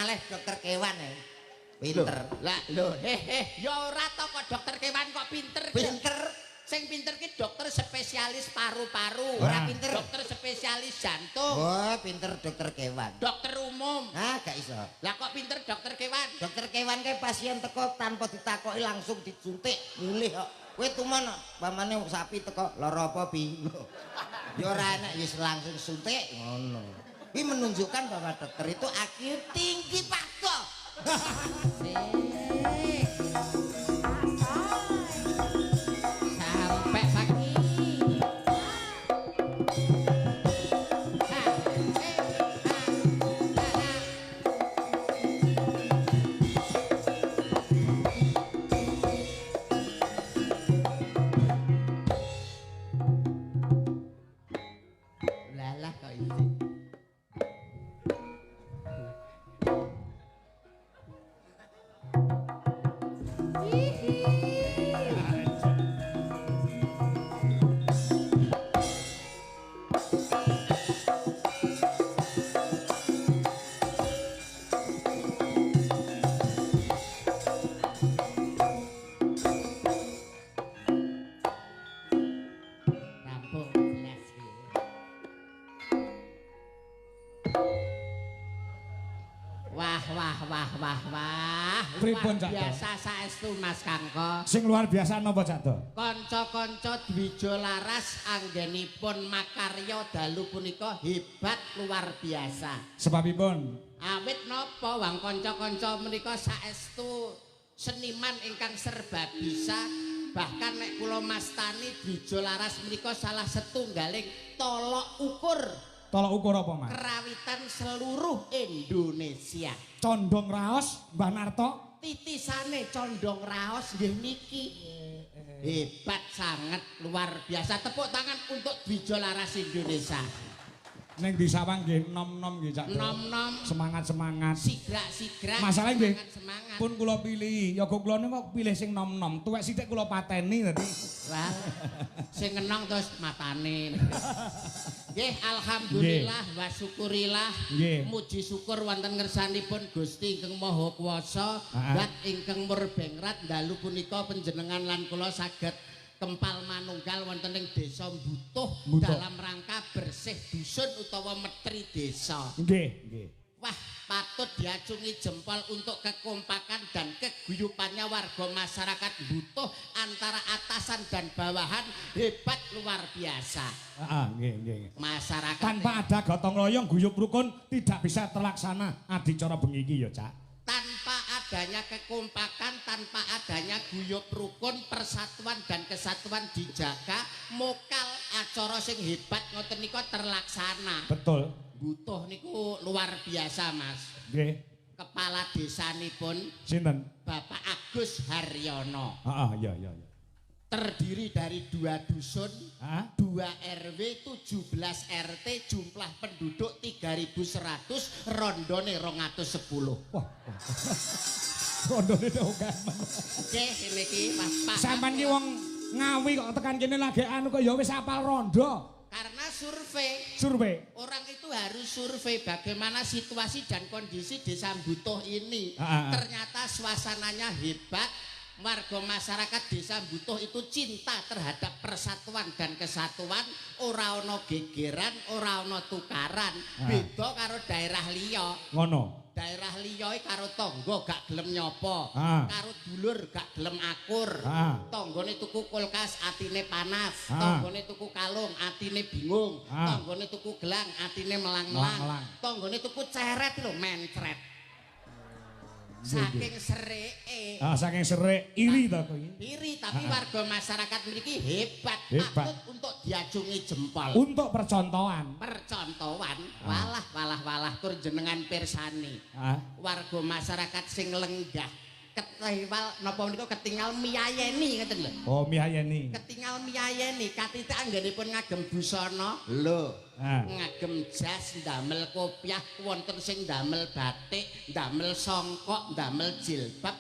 malih dokter kewan ya. Pinter. Lah lho ya ora to kok dokter kewan kok pinter. Pinter. Sing pinter ki dokter spesialis paru-paru, Ora pinter. Dokter spesialis jantung. Oh, pinter dokter kewan. Dokter umum. Ah, gak iso. Lah kok pinter dokter kewan? Dokter kewan kayak pasien teko tanpa ditakoki langsung disuntik mulih kok. Kowe tuman pamane sapi teko lara apa bi? Ya ora enak wis langsung suntik ngono. Ini menunjukkan bahwa dokter itu IQ tinggi Pak Dok. Sampai pagi. Lalah kok isi. Rampung jelas iki. Wah. Pripun, Luar Cak Do? biasa saestu Mas Kangko. Sing luar biasa napa Cak Do? Kanca-kanca Dwijo Laras anggenipun makarya dalu punika hebat luar biasa. Sebabipun Awit napa wang kanca-kanca menika saestu seniman ingkang serba bisa. Bahkan nek kula mastani Dwijo Laras menika salah setunggaling tolok ukur tolok ukur apa Mas? kerawitan seluruh Indonesia. Condong raos Mbah Narto. Titisane condong raos nggih niki. Hebat sangat luar biasa. Tepuk tangan untuk Dwijo Laras Indonesia. Ning di sawang nggih nom-nom nggih Cak Do. Nom-nom. Semangat-semangat. Sigrak-sigrak. Masalah nggih. Semangat. Pun kula pilih, ya kok kula niku pilih sing nom-nom. Tuwek sithik kula pateni dadi. Lah, sing ngenong terus matane. Nggih, alhamdulillah wa syukurillah. Nggih. Muji syukur wonten ngersanipun Gusti Ingkang Maha Kuwasa, dat ingkang murbengrat dalu punika panjenengan lan kula saged kempal manunggal wonten ing desa Butuh dalam rangka bersih dusun utawa metri desa. Nggih. Wah, patut diacungi jempol untuk kekompakan dan keguyupannya warga masyarakat Butuh antara atasan dan bawahan hebat luar biasa. Nggih. Masyarakat Tanpa ada gotong royong guyub rukun tidak bisa terlaksana adicara bengi iki ya Cak. tanpa adanya kekompakan, tanpa adanya guyub rukun, persatuan dan kesatuan dijaga, mokal acara sing hebat ngoten nika terlaksana. Betul. Butuh niku luar biasa, Mas. Nggih. Kepala desanipun Sinten? Bapak Agus Haryono. Iya. Terdiri dari 2 dusun, 2 RW, 17 RT, jumlah penduduk 3.100, rondone 210. Wah. Rondone ogan. Nggih, niki Pak. Sampeyan ki wong Ngawi kok tekan kene lagi anu kok ya wis apal rondo. Karena survei. Orang itu harus survei bagaimana situasi dan kondisi desa Butuh ini. Ternyata suasananya hebat. Warga masyarakat desa Butuh itu cinta terhadap persatuan dan kesatuan, ora ana gegeran, ora ana tukaran. Beda karo daerah liya. Ngono. Daerah liya karo tangga gak gelem nyopo, karo dulur gak gelem akur. Tanggane tuku kulkas atine panas, tanggane tuku kalung atine bingung, tanggane tuku gelang atine melang-melang, tanggane tuku ceret lho mencret. Saking sereke. Saking serek iri ta kowe. Iri, tapi warga masyarakat mriki hebat. Patut untuk diacungi jempol. Untuk percontohan. Walah tur jenengan pirsani. Warga masyarakat sing lenggah ketewal napa menika ketingal miyayeni ngoten lho. Oh, miyayeni. Ketingal miyayeni katite anggenipun ngagem busana. Lho, ngagem jas, ndamel kopiah, wonten sing ndamel batik, ndamel songkok, ndamel jilbab.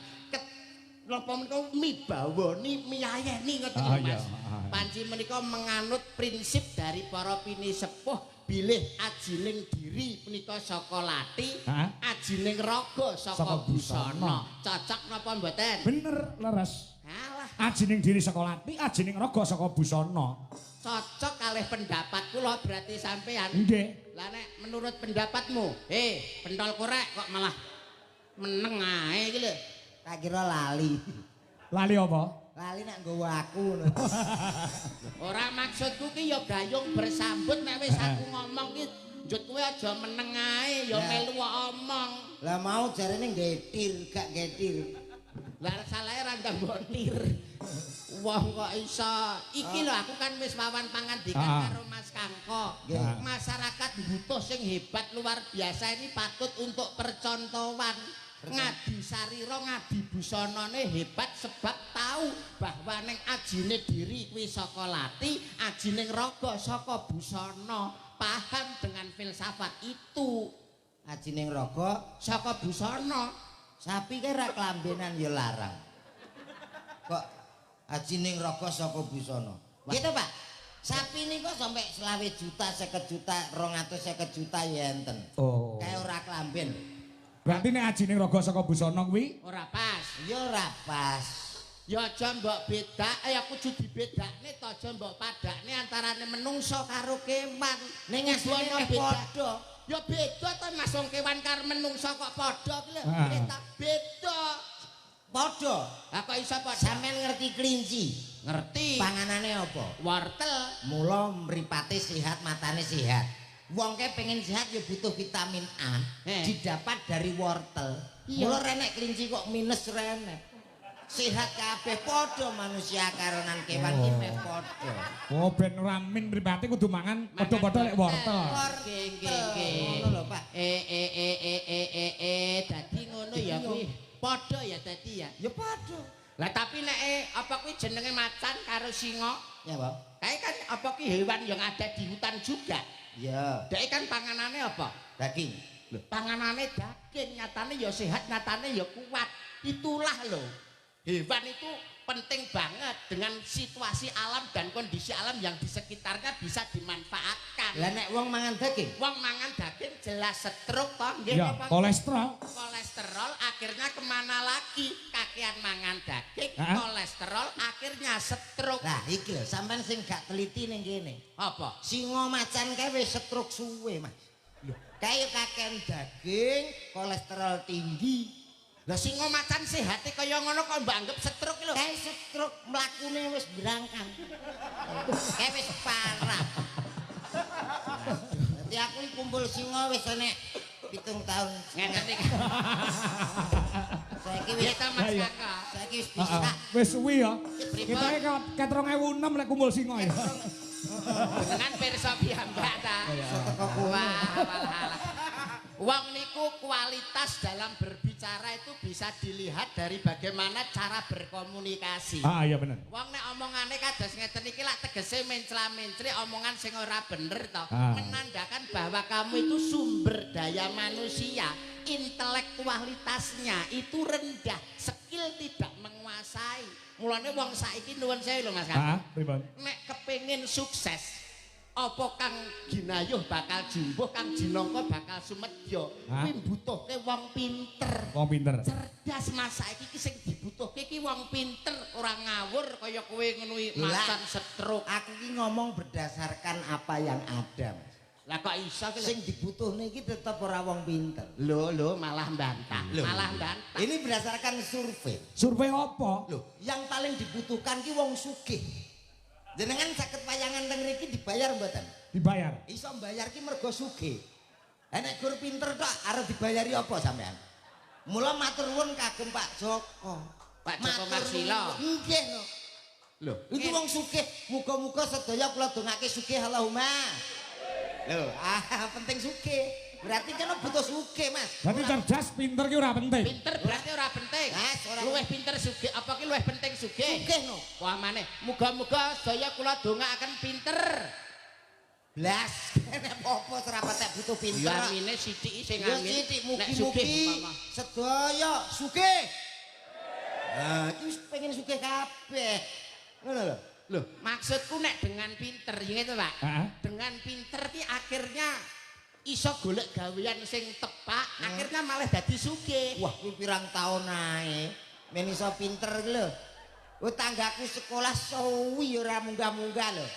Napa menika mibawani miyayeni ngoten lho Mas. Panci menika menganut prinsip dari para pinisepuh bilih ajining diri punika saka lati, aji ajining raga saka busana. Cocok napa mboten? Bener, leres. Alah, Ajining diri saka lati, ajining raga saka busana. cocok kalih pendapat kula berarti sampean. Nggih. Lah nek menurut pendapatmu, pentol korek kok malah meneng ae iki lho. Tak kira lali. Lali apa? Lali nek nggawa aku. Ora maksudku ki ya gayung bersambut nek wis aku ngomong ki njut kowe aja meneng ae ya melu omong. Lah mau jarene getir, gak getir. Lah salahe ra ndambotir. Wong kok iso. Iki lho aku kan wis wawan pangandikan karo Mas Kangko. Masyarakat butuh sing hebat luar biasa ini patut untuk percontohan. Ngadi sarira ngadi busanane hebat sebab tahu bahwa ning ajine diri kuwi saka lati, ajining raga saka busana. Paham dengan filsafat itu. Ajining raga Saka busana. sapi ki ra klambenan ya larang. Kok ajining raga saka busana. Gitu, Pak. Sapi niku sampai 20 juta, 50 juta, 250 juta ya enten. Oh. Kayak ora klamben. Berarti nek ajining raga saka busana kuwi Ora pas. Ya ora pas. Ya aja mbok bedake, ya kudu dibedakne to aja mbok padakne antarane menungso karo kewan. Ning asline padha. Ya beda to Mas wong kewan karo menungso kok padha ki lho. Kita beda. Padha. Lah kok iso padha? Sampeyan ngerti kelinci? Ngerti. Panganane apa? Wortel. Mula mripate sehat, matane sehat. Wong ke pengen sehat ya butuh vitamin A. Didapat dari wortel. Mula renek kelinci kok minus renek. Sehat kabeh padha manusia karo nan kewan iki meh padha. Oh, ben ramin mripate kudu mangan padha-padha lek wortel. Nggih. Ngono lho, Pak. Dadi ngono ya kuwi. Padha ya dadi ya. Ya padha. Lah tapi nek apa kuwi jenenge macan karo singa? Ya, Pak. Kae kan apa ki hewan yang ada di hutan juga. Ya, Dek kan panganane apa? daging. Panganane daging, nyatane ya sehat, nyatane ya kuat. Itulah loh. Hewan itu penting banget dengan situasi alam dan kondisi alam yang di sekitarnya bisa dimanfaatkan. Lah nek wong mangan daging, Wong mangan daging jelas stroke toh, nggih Ya, apa? kolesterol. Kolesterol akhirnya kemana lagi? Kakean mangan daging, Hah? kolesterol akhirnya stroke. lah iki lho sampean sing gak teliti ning kene. Apa? Singa macan kae wis stroke suwe, Mas. Lho, kae kakean daging, kolesterol tinggi. Lah singa macan sehate kaya ngono kok mbak anggap stroke lho. Kae stroke mlakune wis berangkang. Kae wis parah. Dadi aku iki kumpul singa wis enek 7 tahun. Ngeten iki. Saiki Ya wis ta Mas Ya, ya. Kakak. saiki wis bisa. Wis suwi ya. Pripun? Kita ket 2006 lek kumpul singa ya. Dengan pirsa piyambak ta. Wah, walah. Wong niku kualitas dalam berbicara itu bisa dilihat dari bagaimana cara berkomunikasi. Ah, iya bener. Wong nek omongane kados ngeten iki lak tegese mencla-mencri omongan sing ora bener to. Menandakan bahwa kamu itu sumber daya manusia, intelektualitasnya itu rendah, skill tidak menguasai. Mulane wong saiki nuwun sewu lho Mas Kang. Pripun? Nek kepengin sukses apa Kang Ginayuh bakal jumbuh, Kang Jinangka bakal sumedya. Kuwi mbutuhke wong pinter. Wong pinter. Cerdas Mas saiki iki sing dibutuhke iki wong pinter, ora ngawur kaya kowe ngono macan stroke. Aku iki ngomong berdasarkan apa yang ada, Mas. Lah kok iso ki Sing dibutuhne iki tetep ora wong pinter. lho malah bantah. Malah bantah. Ini berdasarkan survei. Survei apa? Loh, yang paling dibutuhkan ki wong sugih. Jenengan saged wayangan teng mriki dibayar mboten? Dibayar. Iso mbayar ki mergo sugih. Lah nek gur pinter tok arep dibayari apa sampean? Mula matur nuwun kagem Pak Joko. Pak Joko Marsila. Nggih no. Lho, Iki wong sugih, muga-muga sedaya kula dongake sugih Allahumma. Lho, penting sugih. Berarti kan butuh sugih, Mas. Berarti cerdas, pinter ki ora penting. pinter berarti ora penting. Luwih pinter sugih apa ki luwih penting sugih? Sugih no. Wah maneh, muga-muga sedaya kula dongaaken pinter. Blas, apa ora patek butuh pinter. Ya mine sithik sing Ya angin. sithik Nek sugih mugi-mugi umpama. sedaya sugih. Nah, iki wis pengen sugih kabeh. Ngono lho. Loh, maksudku nek dengan pinter, ya itu Pak. Heeh. Dengan pinter ki akhirnya iso golek gawean sing tepak, akhirnya malah dadi sugih. Wah, kuwi pirang taun ae. Men iso pinter iki lho. Oh, tanggaku sekolah suwi ora munggah-munggah lho.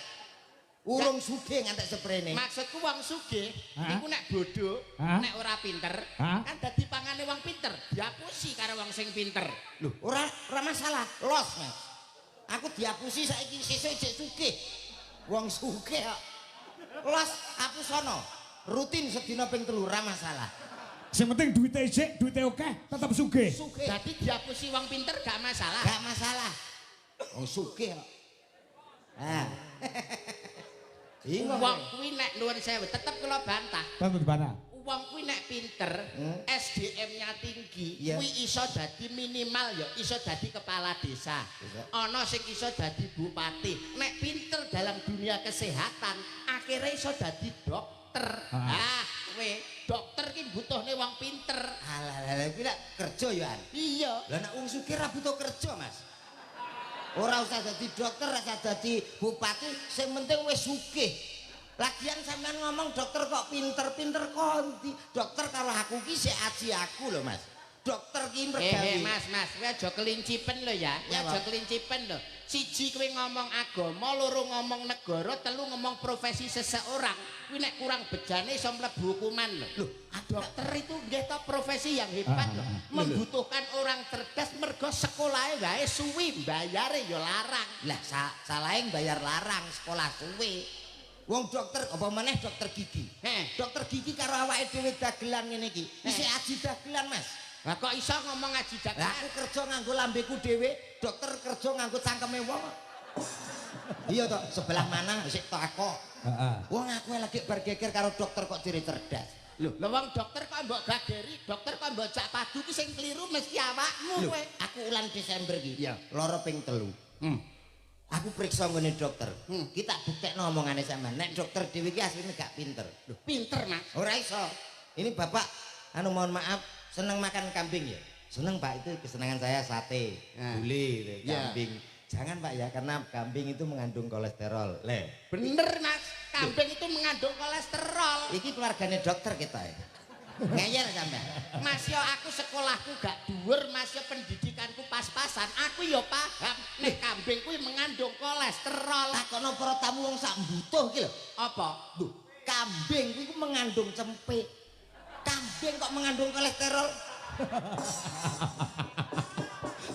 Urung sugih ngantek seprene. Maksudku wong sugih iku nek bodho, nek ora pinter, kan dadi pangane wong pinter. Diapusi karo wong sing pinter. Lho, ora masalah. Los, Mas. Aku diapusi saiki sesuk jek sugih. Wong sugih kok. Los apusono. Rutin sedina ping 3 ora masalah. Sing penting duwite isik, duwite akeh, tetep sugih. Sugih. Dadi diapusi wong pinter gak masalah. Gak masalah. Wong sugih kok. Ah. Bingung. Wong kuwi nek nuwun sewu tetep kula bantah. Tentu dibantah. Wong kuwi nek pinter, SDM-nya tinggi, Iya. kuwi iso dadi minimal ya iso dadi kepala desa. Ana sing iso dadi bupati. Nek pinter dalam dunia kesehatan, akhirnya iso dadi dokter. Ah, kowe dokter ki butuhne wong pinter. Alah, kuwi lak kerja ya. Iya. Lah nek wong sugih ra butuh kerja, Mas. Ora usah dadi dokter, ora usah dadi bupati, sing penting wis sugih. Lagian sampean ngomong dokter kok pinter-pinter kondi. Dokter karo aku ki sik aji aku lho, Mas. Dokter ki mergawe. Mas, kowe aja kelincipen lho ya. Ya, Aja Pak. kelincipen lho. Siji kowe ngomong agama, loro ngomong negara, telu ngomong profesi seseorang. Kuwi nek kurang bejane iso mlebu hukuman lho. Loh, Dokter itu nggih to profesi yang hebat lho. Membutuhkan orang cerdas mergo sekolahe wae suwi, bayare ya larang. Lah salahe bayar larang sekolah suwe. Wong dokter apa meneh dokter gigi. Dokter gigi karo awake dhewe dagelan ngene iki. Isih aji dagelan, Mas. Lah kok iso ngomong aji Lah dagelan? aku kerja nganggo lambeku dhewe, dokter kerja nganggo cangkeme wong. Iya toh, sebelah mana sik takok. Heeh. Wong aku lagi bergeger karo dokter kok ciri cerdas. Lho, wong dokter kok mbok gageri, dokter kok mbok cak padu ki sing kliru mesti awakmu Loh, kowe. aku ulan Desember iki. Iya. Lara ping 3. Aku periksa ngene dokter. Kita buktekno omongane sampean. Nek dokter dhewe iki asline gak pinter. Loh, Pinter, Mas. ora iso. Ini Bapak mohon maaf, seneng makan kambing ya? Seneng Pak, itu kesenangan saya sate, gulai, kambing. Jangan Pak ya, karena kambing itu mengandung kolesterol. Bener, Mas. Kambing itu mengandung kolesterol. Iki keluargane dokter kita ya. Ngeyel sampean. Mas yo aku sekolahku gak dhuwur, Mas yo pendidikanku pas-pasan. Aku yo paham nek kambing kuwi mengandung kolesterol. Takono para tamu wong sak mbutuh iki lho. Apa? Loh, kambing kuwi mengandung cempe. Kambing kok mengandung kolesterol?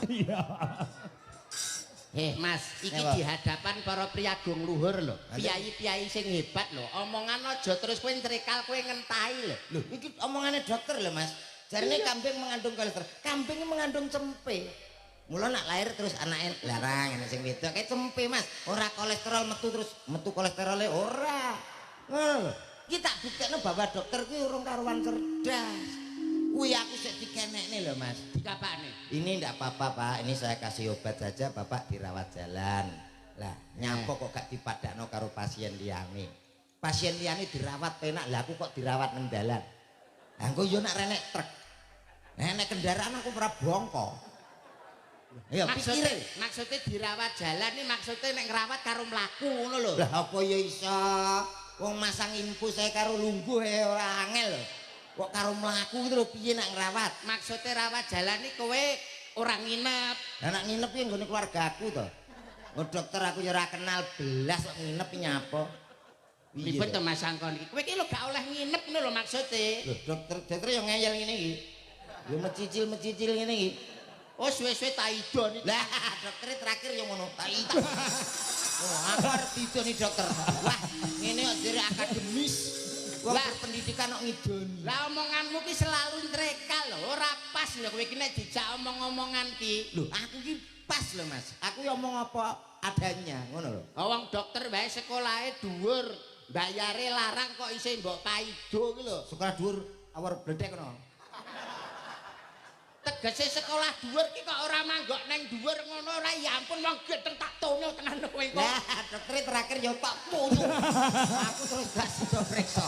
Iya. Mas, iki Apa? di hadapan para priyagung luhur lho. Piyai-piyai sing hebat lho. Omongan aja terus kowe ntrikal kowe ngentahi lho. Loh, iki omongane dokter lho Mas. Jarine kambing mengandung kolesterol. Kambing mengandung cempe. Mula nak lahir terus anake larang, anak sing wedok kayak cempe Mas. Ora kolesterol metu kolesterole ora. Ngono lho. Iki tak buktekno bahwa dokter kuwi urung karuan cerdas. Kuwi aku sik dikenekne lho Mas. Dikapakne. Ini enggak apa-apa Pak, ini saya kasih obat saja Bapak dirawat jalan. Lah, nyampo kok gak dipadakno karo pasien liyane. Pasien liyane dirawat penak, lah aku kok dirawat nang dalan. Lah engko yo nak renek truk. Nek kendaraan aku ora bongko. Ya pikire. Maksudnya dirawat jalan ini maksudnya nek ngrawat karo mlaku ngono lho. Lah apa ya iso? Wong masang infus saya karo lungguh ora angel lho. Kok karo mlaku gitu lho piye nak ngrawat? Maksudnya rawat jalan ini kowe orang nginep. Lah nak nginep piye nggone keluargaku to. Oh dokter aku ya ora kenal belas kok nginep nyapa. Ribet to Mas Angkon iki. Kowe iki lho gak oleh nginep ngono lho maksudnya. Loh dokter yo ngeyel ngene iki. Yo mecicil ngene iki. Oh suwe-suwe tak idon iki. Lah dokter terakhir yo ngono, tak idon. Oh, aku arep idon nih dokter. Wah, ngene kok jere akademis. Wong pendidikan kok ngidoni. Lah omonganmu ki selalu nrekal lho, ora pas lho kowe iki nek dijak omong-omongan ki. Loh, aku ki pas lho Mas. Aku yo ngomong apa adanya, ngono lho. Wong dokter wae sekolahe dhuwur, bayare larang kok isih mbok paido ki lho. Sekolah dhuwur awar bledek kono. Tegese sekolah dhuwur ki kok ora manggok neng dhuwur ngono ora ya ampun wong geteng tak tonyo tenan kowe kok. Lah, dokter terakhir yo tak putu. Aku terus gak sida periksa.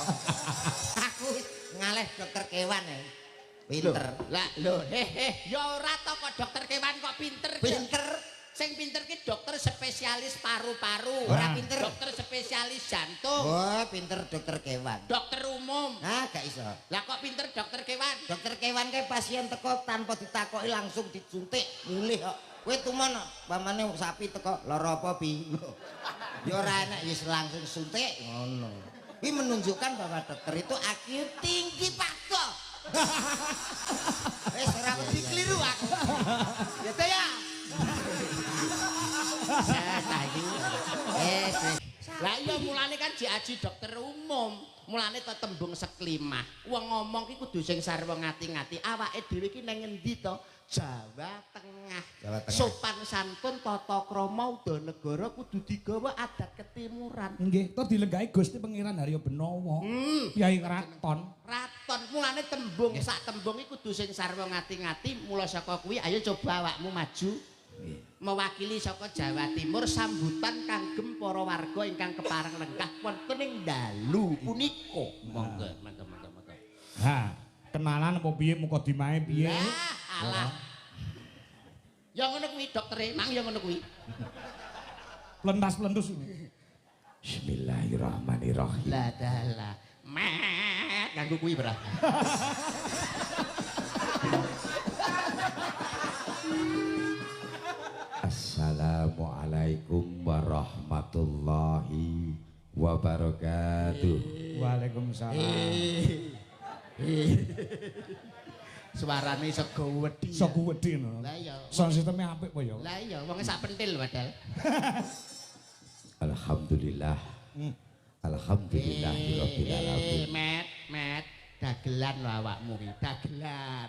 Aku ngaleh dokter kewan ya. Pinter. Lah lho yo ora to kok dokter kewan kok pinter. Pinter. Sing pinter ki dokter spesialis paru-paru, Ora pinter. dokter spesialis jantung. Oh, pinter dokter kewan. Dokter umum. Ah, gak iso. Lah kok pinter dokter kewan? Dokter kewan kae pasien teko tanpa ditakoki langsung disuntik, mulih kok. Kowe tuman pamane sapi teko lara apa pi? Ya ora enak wis langsung suntik ngono. Ini menunjukkan bahwa dokter itu IQ tinggi Pak Go. Ora mesti kliru aku. Ya ta ya. Saya iki. Lah iya mulane kan diaji dokter umum. Mulane to tembung seklimah. Wong ngomong ki kudu sing sarwa ngati-ngati. Awake dhewe ki nang ngendi to? Jawa Tengah. Jawa Tengah. Sopan santun tata krama uda negara kudu digawa adat ketimuran. Nggih, to dilenggahi Gusti Pangeran Haryo Benawa. Kyai Kraton. Raton mulane tembung sak tembung iki kudu sing sarwa ngati-ngati. Mula saka kuwi ayo coba awakmu maju. Mewakili saka Jawa Timur sambutan kanggem para warga ingkang kepareng lenggah wonten ing dalu punika. Monggo, monggo. Ha, kenalan apa piye muka dimae piye? Lah, alah. Ya ngono kuwi doktere, mang ya ngono kuwi. Plentas-plentus. Bismillahirrahmanirrahim. Lah dalah. Mek kanggo kuwi berarti. Assalamualaikum warahmatullahi wabarakatuh. Waalaikumsalam. Suarane sego wedi. Sego wedi ngono. Lah iya. Sound sisteme apik apa ya? Lah iya, wong sak pentil padahal. Alhamdulillah. Alhamdulillahirabbil alamin. Met, dagelan lho awakmu ki, dagelan.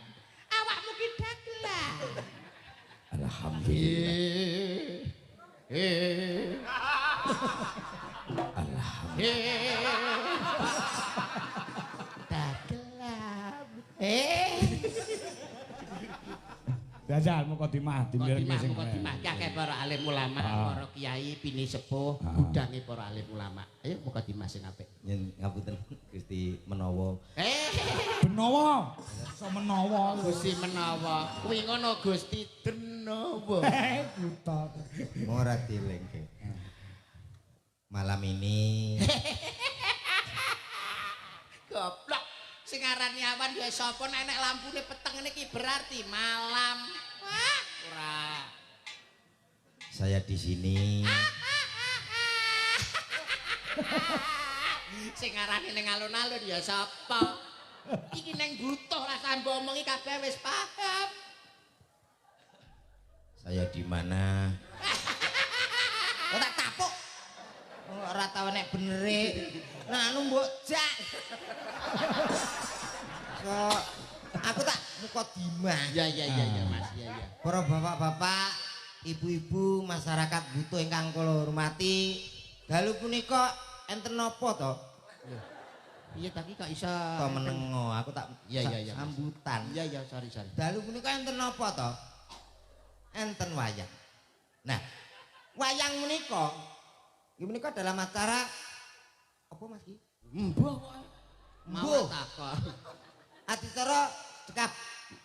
Awakmu ki dagelan. Alhamdulillah. Dagelan. Jajal muka dimah Kodimah akeh para alim ulama, para kiai, pini sepuh, gudange para alim ulama. Ayo muka dimah sing apik. Yen ngapunten Gusti menawa. Benawa. So menawa. Gusti menawa. Kuwi ngono Gusti Denawa. Buta. Ora dilengke. Malam ini Goblok. Sing arani awan ya sapa nek lampune peteng niki berarti malam. Wah, ora. saya di sini Sing arani ning alun-alun ya sapa? Iki neng butuh lah sampe omongi kabeh wis paham. saya di mana? Kok tak tapuk. Ora tau nek benere. Nah anu mbok jak. So, aku tak muka dimah. Ya Mas, ya. Para bapak-bapak, ibu-ibu, masyarakat butuh ingkang kula hormati. Dalu punika enten napa to? Iya tapi kok iso To menengo, aku tak Iya. sambutan. Iya, sorry. Dalu punika enten napa to? Enten wayang. Nah, wayang menika menika dalam acara apa Mas Ki? Mbah kok. Mau takon. Adicara cekap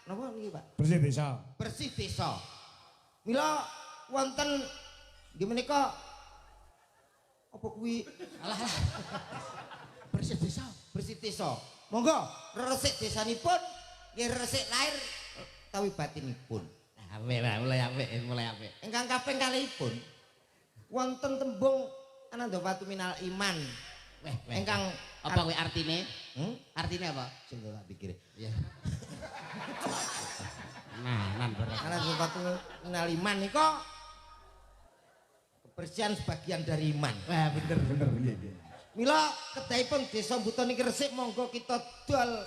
napa niki Pak? Bersih desa. Bersih desa. Mila wonten nggih menika apa kuwi? Alah. Bersih desa. Bersih desa. Monggo resik desanipun nggih resik lahir tawi batinipun. Mulai apik. Ingkang kaping kalihipun wonten tembung Anandawatu minal iman. Weh. Ingkang Apa kuwi artine? Artine apa? Sing tak pikir. Iya. Nan berat. Anandawatu minal iman nika kebersihan sebagian dari iman. Wah, bener. Mila kedahipun desa Buton niki resik monggo kita dol.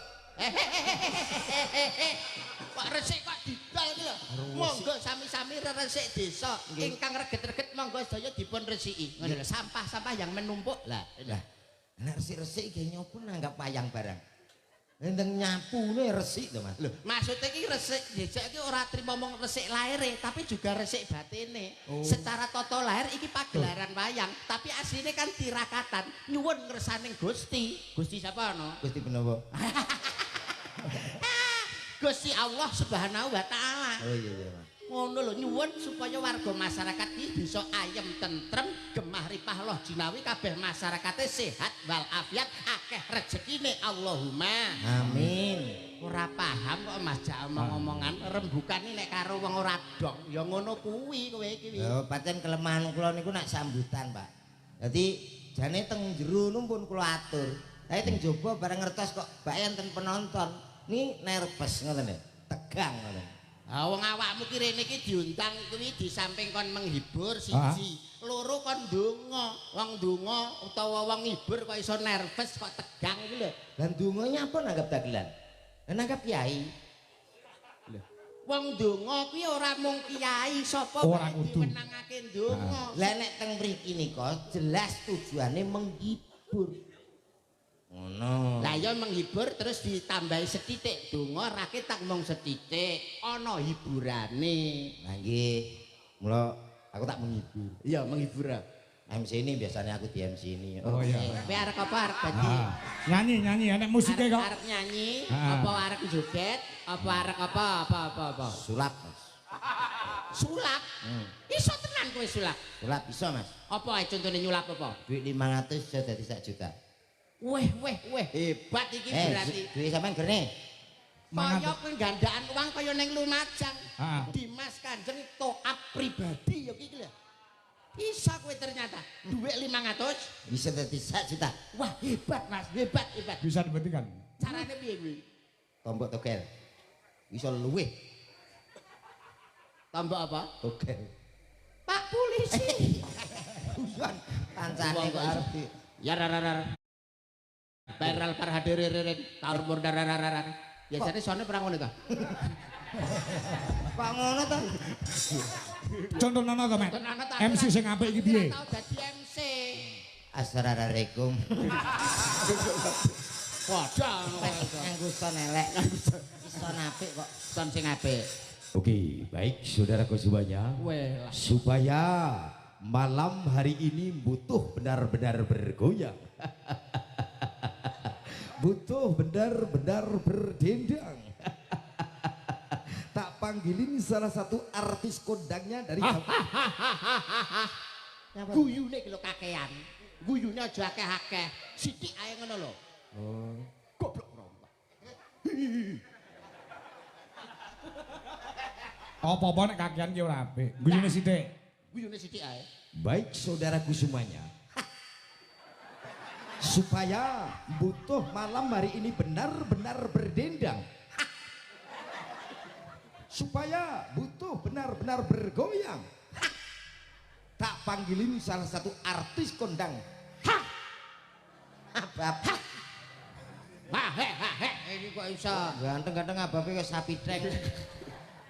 Kok resik kok didol iki lho. Monggo sami-sami resik desa. Ingkang reget-reget monggo sedaya dipun resiki. Ngono lho, sampah-sampah yang menumpuk. Lah, Nek resik-resik iki nyopun nanggap wayang barang. Ndeng nyapune resik to Mas. lho, maksudnya iki resik desa iki ora trimo mong resik lahire, tapi juga resik batine. Secara tata lahir iki pagelaran wayang, tapi asline kan tirakatan. Nyuwun ngersaning Gusti. Gusti sapa no? Gusti menapa? Gusti Allah Subhanahu wa taala. Oh iya Mas. ngono lho nyuwun supaya warga masyarakat iki bisa ayem tentrem gemah ripah loh jinawi kabeh masyarakate sehat wal afiat akeh rezekine Allahumma Amin. ora paham kok Mas Jak omong-omongan rembukane nek karo wong ora dong ya ngono kuwi kowe iki Ya pancen kelemahan kula niku nak sambutan, Pak. Dadi jane teng jero numpun kula atur. Tapi teng jaba bareng ngertos kok bak enten penonton. Ni nervous ngoten lho. Tegang ngoten. wong awakmu ki rene iki diundang kuwi di samping kon menghibur siji, loro kon ndonga. Wong ndonga utawa wong ngibur kok iso nervous kok tegang iki lho. Lan donga nyapa nanggap dagelan? Lah nanggap kiai. Wong ndonga kuwi ora mung kiai, sapa Ora wae kudu. diwenangake ndonga. Lah nek teng mriki nika jelas tujuane menghibur. Ngono. Lah ya menghibur terus ditambahi setitik donga rake tak mung setitik ana hiburane. Nah nggih. Mula aku tak menghibur. Iya menghibur. MC ini biasanya aku di MC ini. Oh iya. Kowe arek apa arek dadi? Nyanyi enek musike kok. Arek nyanyi, Ah. apa arek joget, apa arek apa? Sulap, Mas. Sulap. Iso tenan kowe sulap. Sulap bisa, Mas. Apa ae contone nyulap apa? Duit 500 iso dadi 1 juta. Weh, hebat iki berarti. Duit sampean gerne. Kaya kowe gandaan uang kaya ning Lumajang. Ah. Dimas Kanjeng toat pribadi ya iki lho. Bisa kowe ternyata duit 500. Bisa dadi 1 juta. Wah, hebat Mas, hebat. Bisa dibuktikan. Carane piye kuwi? Tombok togel. Iso luwih Tombok apa? togel. Pak polisi. Tujuan kancane kok arep di Ya rar. Viral par hadirin tarmur dararar. Biasane sone perang ngono ta? Pak ngono ta? Contohna to, Mek. Contohna ta, MC sing apik iki piye? Tau dadi MC. Assalamualaikum. Padha Nganggo son elek. Son apik kok. son sing apik. Oke, baik saudaraku semuanya. Weh, Supaya malam hari ini butuh benar-benar bergoyang. Butuh benar-benar berdendang. Tak panggilin salah satu artis kondangnya dari guyune iki lho kakean. Guyune aja akeh-akeh. Sithik ae ngono lho. Oh. Goblok rompok. Apa-apa nek kakean ki ora apik. Guyune sithik. Guyune sithik ae. Baik saudaraku semuanya. Supaya butuh malam hari ini benar-benar berdendang. Supaya butuh benar-benar bergoyang. Tak panggilin salah satu artis kondang. Bapak Wah, iki kok iso. ganteng-ganteng abape kok sapi trek.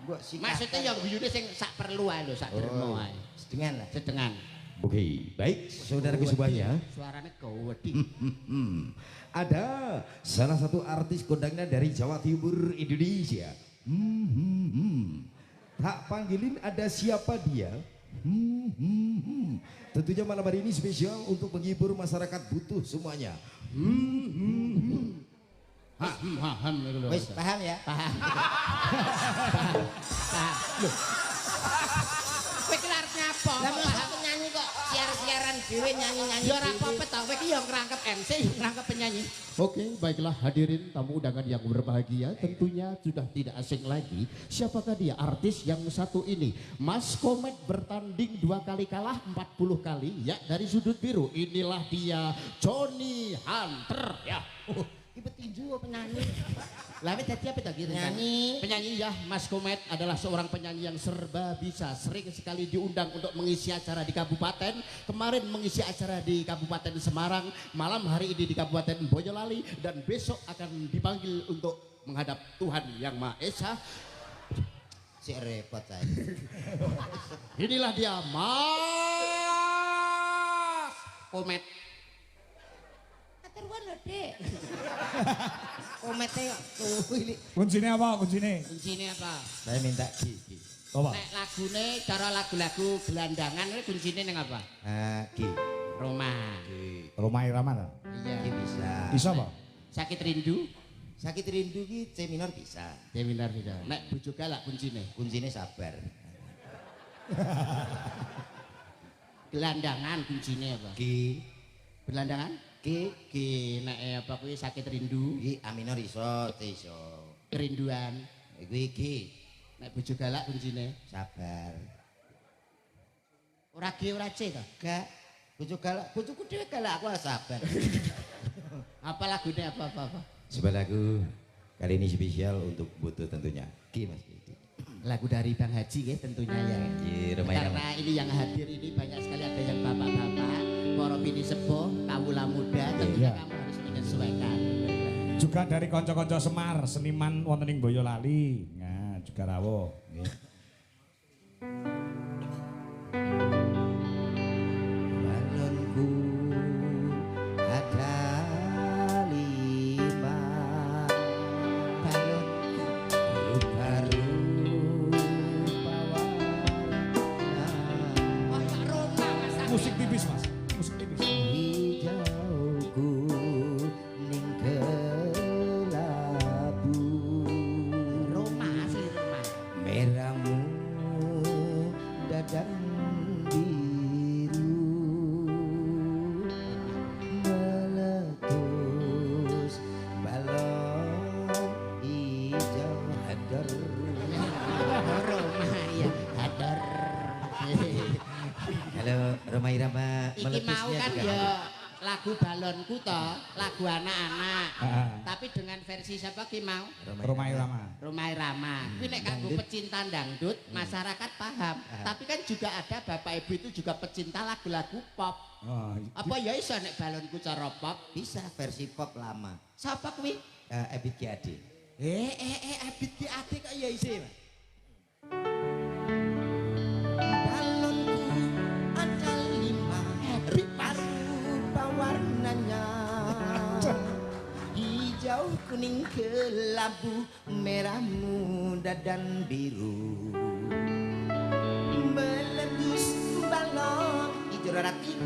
Mbok sik. Maksudnya yang guyune sing sak perlu ae lho, sak dermo ae. Sedengan lah. Sedengan. Oke, baik saudaraku semuanya. Suarane gawedi. Ada salah satu artis kondangnya dari Jawa Timur Indonesia. Tak panggilin ada siapa dia? Tentunya malam hari ini spesial untuk menghibur masyarakat butuh semuanya. Paham iku lho. Wis paham ya? Paham. Loh. Kowe iki arep nyapa? Lah mosok nyanyi kok siar-siaran dhewe nyanyi-nyanyi. Ya ora apa-apa ta, kowe iki ya ngrangkep MC, ngrangkep penyanyi. Oke, baiklah hadirin tamu undangan yang berbahagia, tentunya sudah tidak asing lagi. Siapakah dia artis yang satu ini? Mas Komet bertanding 2 kali kalah 40 kali. Ya, dari sudut biru inilah dia Johnny Hunter. Ya. Iki petinju penyanyi. Lah dadi apa ta gitu? Nyanyi. Penyanyi ya, Mas Komet adalah seorang penyanyi yang serba bisa. Sering sekali diundang untuk mengisi acara di kabupaten. Kemarin mengisi acara di Kabupaten Semarang, malam hari ini di Kabupaten Boyolali, dan besok akan dipanggil untuk menghadap Tuhan Yang Maha Esa. Sik repot saya. Inilah dia Mas Komet. Atur lho, Dik. Komete kok kuwi. Kuncine apa kuncine? Kuncine apa? Saya minta gigi. Apa? Nek lagune cara lagu-lagu gelandangan kuwi kuncine ning apa? Gi. Roma. Roma Irama ta? Iya. Gi bisa. Bisa apa? Sakit rindu, Sakit rindu ki C minor bisa. D minor bisa. Nek bojo galak kuncine. Kuncine sabar. Gelandangan kuncine apa? Ki. Berlandangan? Ki nek apa kuwi sakit rindu. Ki A minor iso, C iso. Kerinduan. Kuwi Ki. Nek bojo galak kuncine. Sabar. Ora G ora C to? Gak. Bojoku dhewe galak aku sabar. Apa lagune apa? Sebuah lagu kali ini spesial untuk Butuh tentunya. Ki Mas. Lagu dari Bang Haji ya tentunya ya. Karena ini yang hadir ini banyak sekali ada yang bapak-bapak, para bini sepuh, kawula muda, tentunya kamu harus menyesuaikan. Juga dari konco-konco Semar, seniman wonten ing Boyolali. Nah, juga rawuh. Nggih. Balonku ada 5 balonku baru Musik tipis, Mas. Musik tipis. hijauku ning kelabu Roma asli Roma. merahmu dadan biru meletus balon hijau hadar Roma ya hadar. Halo Roma Irama Iki mau kan ya lagu balonku toh, lagu anak-anak. Tapi dengan versi siapa ki mau? Roma Irama. Romai Rama. Kuwi nek kanggo pecinta dangdut, masyarakat paham. Tapi kan juga ada Bapak Ibu itu juga pecinta lagu-lagu pop. Oh, Apa ya iso nek balonku cara pop? bisa versi pop lama Sapa kuwi? Ebit G.A.D. Abid di ati kok ya isi. Balonku ada 5 rupa warnanya hijau kuning kelabu merah muda dan biru meletus balon hijau ratiku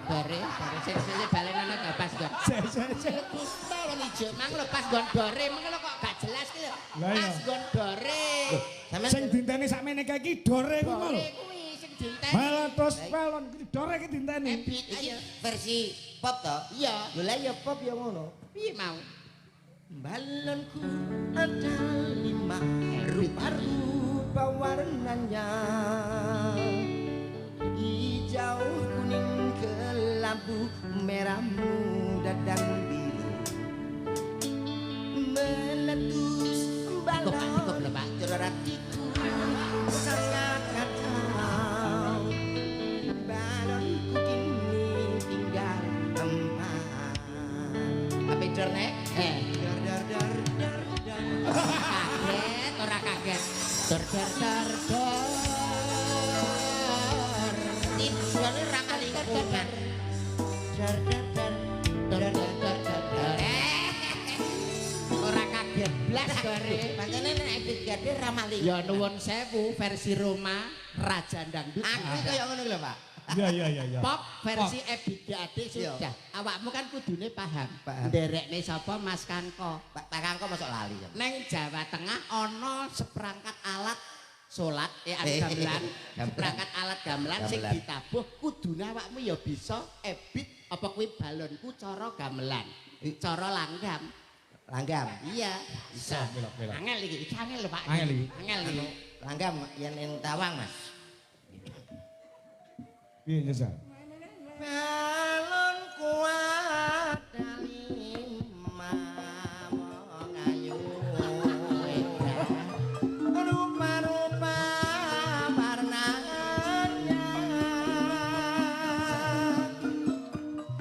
Dore, sing balen ana gak pas gon. Terus balon ijo mang lepas gon dore mengko kok gak jelas ki. Lah iya. Pas gon dore. Sing dinteni sakmene kae iki dore kuwi lho. Dore kuwi sing dinteni. Meletus pelon iki dore iki dinteni. Ebit iki ayo. versi pop toh Iya. lho lah ya pop ya ngono Piye mau? balonku ada 5 rupa-rupa warnanya hijau kuning kelabu merah muda dan biru meletus balon ceratiku sangat kacau balonku kini tinggal 4 Apa internet? dar dar dar dar dar Kaget ora kaget. Dor dor dor dor. Tujuane ra kali kuman. dar dar dar Dor dor dor dor dor. Ora kaget blas dore. pancene nek Ebit G.A.D. ramali Ya nuwun sewu versi Roma Raja Dangdut. aku kaya ngono lho Pak Iya. Pop versi Ebit G.A.D. sudah. Awakmu kan kudune paham. Paham. Nderekne sapa Mas Kanko. Pak Kangko masuk lali ya Neng Jawa Tengah ana seperangkat alat salat gamelan, seperangkat alat gamelan sing Gamelan. ditabuh kudune awakmu ya bisa ebit apa kuwi balonku cara gamelan, cara langgam. langgam Iya, bisa. Belok. Angel iki angel lho Pak. Angel iki. Angel iki. langgam yen tawang Mas Piye nyesal? balonku ada 5 wong ayu rupa-rupa warnanya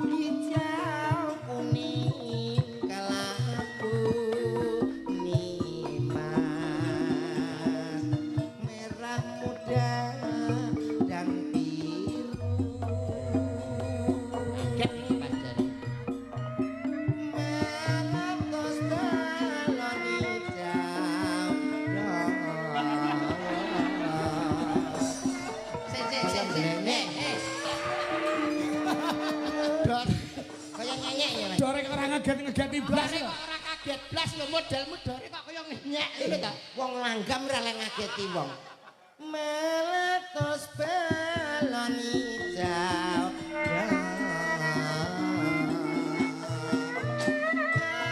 hijau kuning kelabu nimas merah muda dan biru Kaget iki Pak Jari. meletus balon hijau Dor. kaya nyenyek ya Mas Dore kok ora ngegeti blas. Dore kok ora kaget blas lho modelmu dore kok kaya ngenyek ngono ta. wong langgam ora lek ngageti wong meletus belon hijau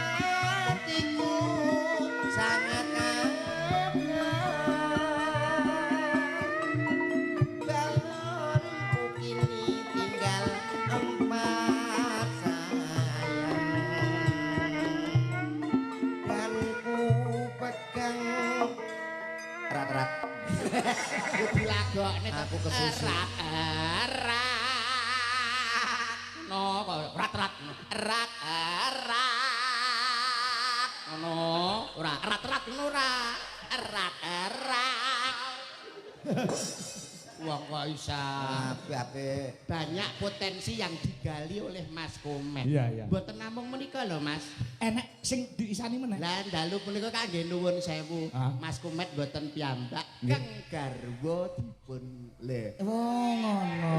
hatiku sangat balonku kini tinggal empat sayang dan ku pegang rat-rat kudu lagokne aku kesusu no rat-rat no ora rat-rat no ora rat wong kok isa ape-ape banyak potensi yang digali oleh Mas Komet. Iya, iya. Mboten namung menika lho, Mas. Enek sing diisani meneh. Lah dalu punika kangge nuwun sewu. Ah. Mas Komet mboten piyambak kang garwa dipun le. Oh ngono.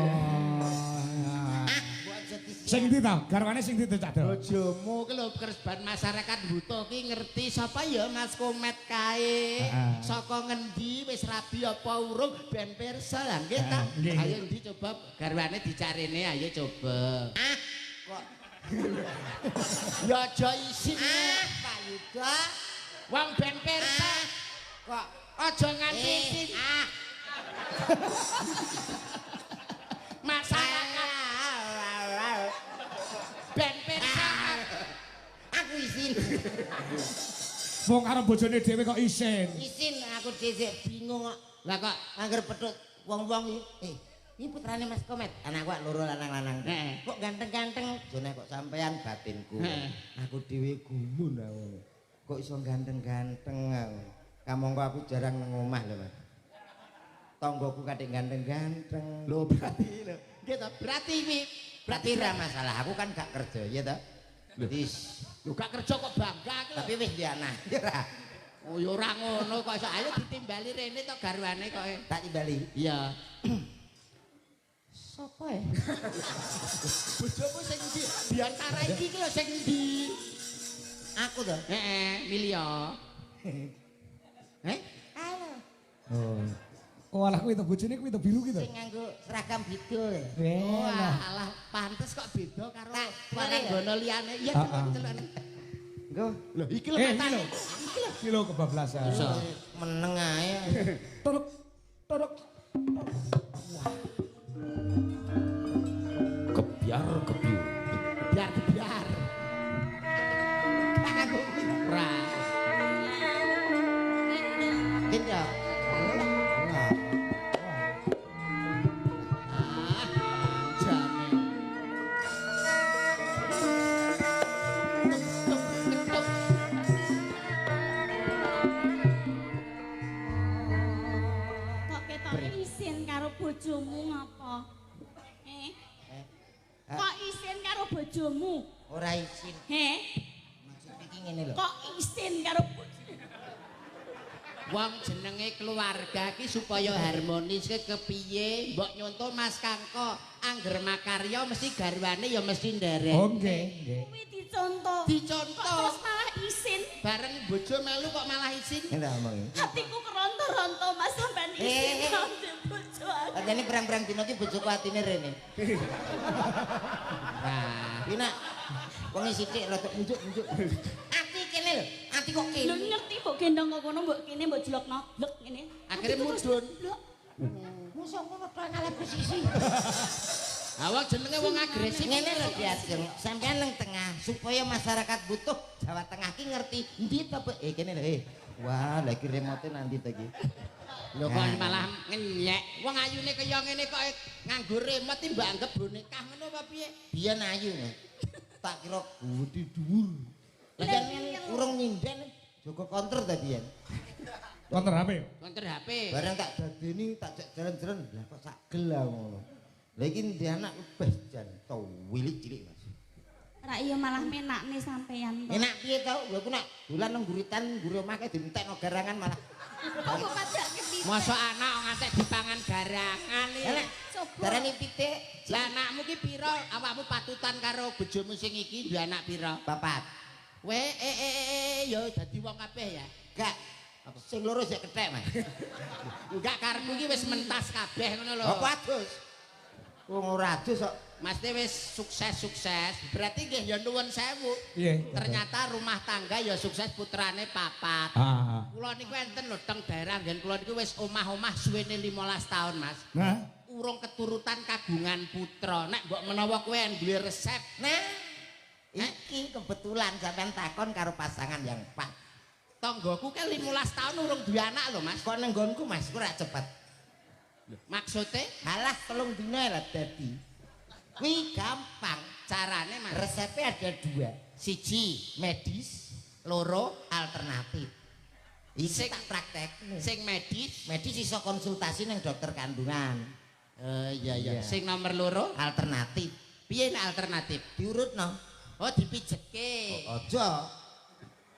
Sing sing ndi ta? Garwane sing ndi Cak Do? Bojomu ki lho kersban masyarakat buta ki ngerti sapa ya Mas Komet kae. Heeh. Saka ngendi wis rabi apa urung ben pirsa lah nggih ta. Nggih, nggih. Ayo ndi coba garwane dicarine ayo coba. kok Ya aja isin. Pak Yuda Wong ben pirsa. kok Aja nganti isin. Masyarakat ben pirsa. aku izin Wong karo bojone dhewe kok isin. izin aku dhisik bingung kok Lah kok angger pedhot wong-wong iki putrane Mas Komet anakku loro lanang-lanang Heeh. kok ganteng-ganteng jane kok sampean batinku Heeh. aku dhewe gumun aku kok iso ganteng-ganteng aku kamangka aku jarang nang omah lho Mas tanggoku kadek ganteng-ganteng lho berarti lho. Nggih to, berarti berarti ra masalah aku kan gak kerja ya toh wis lho gak kerja kok bangga ki lho. tapi wis di anak ya ra Oh ya ora ngono kok iso ayo ditimbali rene to garwane kok. tak timbali Iya. Sopo ya? Bojomu sing ndi? Di antara iki ki lho sing ndi? aku toh Milio. halo Oh alah kuwi to bojone kuwi to biru ki to. sing nganggo seragam bidul Wah, alah pantes kok beda karo Tak, waranggono liyane. Iya, Ah, ah. celuk. nggo Lho iki lho Iki matane. lho. Iki lho kebablasan. Iso. meneng ae Turuk turuk. Kebiar kebiur. Biar. Tak aku ora. Tindak. Jane. Tuk. Kok ketok isin karo bojomu ngapa? Kok isin karo bojomu? Ora izin. Maksud iki ngene lho. Kok isin karo bojomu? Wong jenenge keluarga ki supaya harmonis ke kepiye? Mbok nyonto Mas Kangko angger makarya mesti garwane ya mesti nderek. Oh nggih, nggih. Kuwi dicontoh. Dicontoh. Kok terus malah isin? Bareng bojo melu kok malah isin. Ngene omong. Hatiku keronto-ronto Mas sampean isin karo bojo aku. Katene perang-perang dino ki bojoku atine rene. Nah, Iki nak wong sithik rada unjuk-unjuk. Ati kene lho, ati kok Lho kene. ngerti mbok gendong kok kono mbok kene mbok jelokno. Lek ngene. Akhire Hatiku terus mudhun. blok. Mosok ngono tok ngalih posisi. awak jenenge wong agresif. Ngene lho diajeng, sampean nang tengah supaya masyarakat butuh Jawa Tengah ki ngerti ndi to kene lho Wah, lagi remote nanti to iki. Lho kok malah ngenyek. Wong ayune kaya ngene kok nganggo remote iki mbak anggap boneka ngono apa piye? Biyen ayu nih. Tak kira gede dhuwur. Biyen urung nyinden Joko konter ta biyen. Konter HP. Konter HP. Bareng tak dadeni tak cek jalan-jalan lah kok sagel lah ngono. Lah iki ndek anak lebih jan to wilik cilik Mas. Ra iya malah menakne sampean to. Enak piye to? Lha aku nak dolan nang guritan nggur omah ke dientekno garangan malah. Kok padak kepiye? Mosok anak ngantek dipangan garangan iki. Enak. Coba. Darani pitik Lah anakmu ki pira? Awakmu patutan karo bojomu sing iki duwe anak pira? papat. We ya dadi wong kabeh ya. Gak Sing loro sik kethek, Mas. Enggak karepku iki wis mentas kabeh ngono lho. Apa adus? Wong ora adus kok. Mas wis sukses. Berarti nggih ya nuwun sewu. Iya. Ternyata rumah tangga ya sukses putrane papat. Kula niku enten lho teng daerah nggen kula niku wis omah-omah suwene 15 tahun, Mas. Nah, Urung keturutan kagungan putra. Nek mbok menawa kowe duwe resep, Nah, iki kebetulan sampean takon karo pasangan yang pas. tanggoku ke 15 tahun urung duwe anak lho, Mas. Kok nang nggonku Mas ora cepet. Maksudnya Halah 3 dina lah dadi. Kuwi gampang. carane, Mas. Resepnya ada 2. Siji medis, loro alternatif. Iki tak praktek. Sing medis, Medis iso konsultasi ning dokter kandungan. iya. Sing nomor loro, Alternatif. piye nek alternatif? Diurutno. Oh, dipijeke. Aja,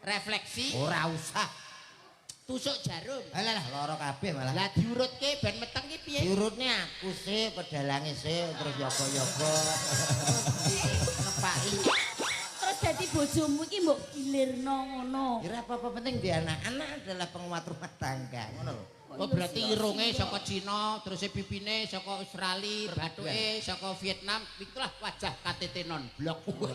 Refleksi, ora usah. tusuk jarum. Alah lara kabeh malah. Lah diurutke ben meteng ki piye? Diurutne aku sih, pedalange sih, terus yoga-yoga. Nepaki. Terus dadi bojomu iki mbok gilirno ngono. Kira apa-apa penting di anak-anak adalah penguat rumah tangga. Ngono lho. Oh berarti irunge saka Cina, terus pipine saka Australia, bathuke saka Vietnam, itulah wajah KTT non blok kowe.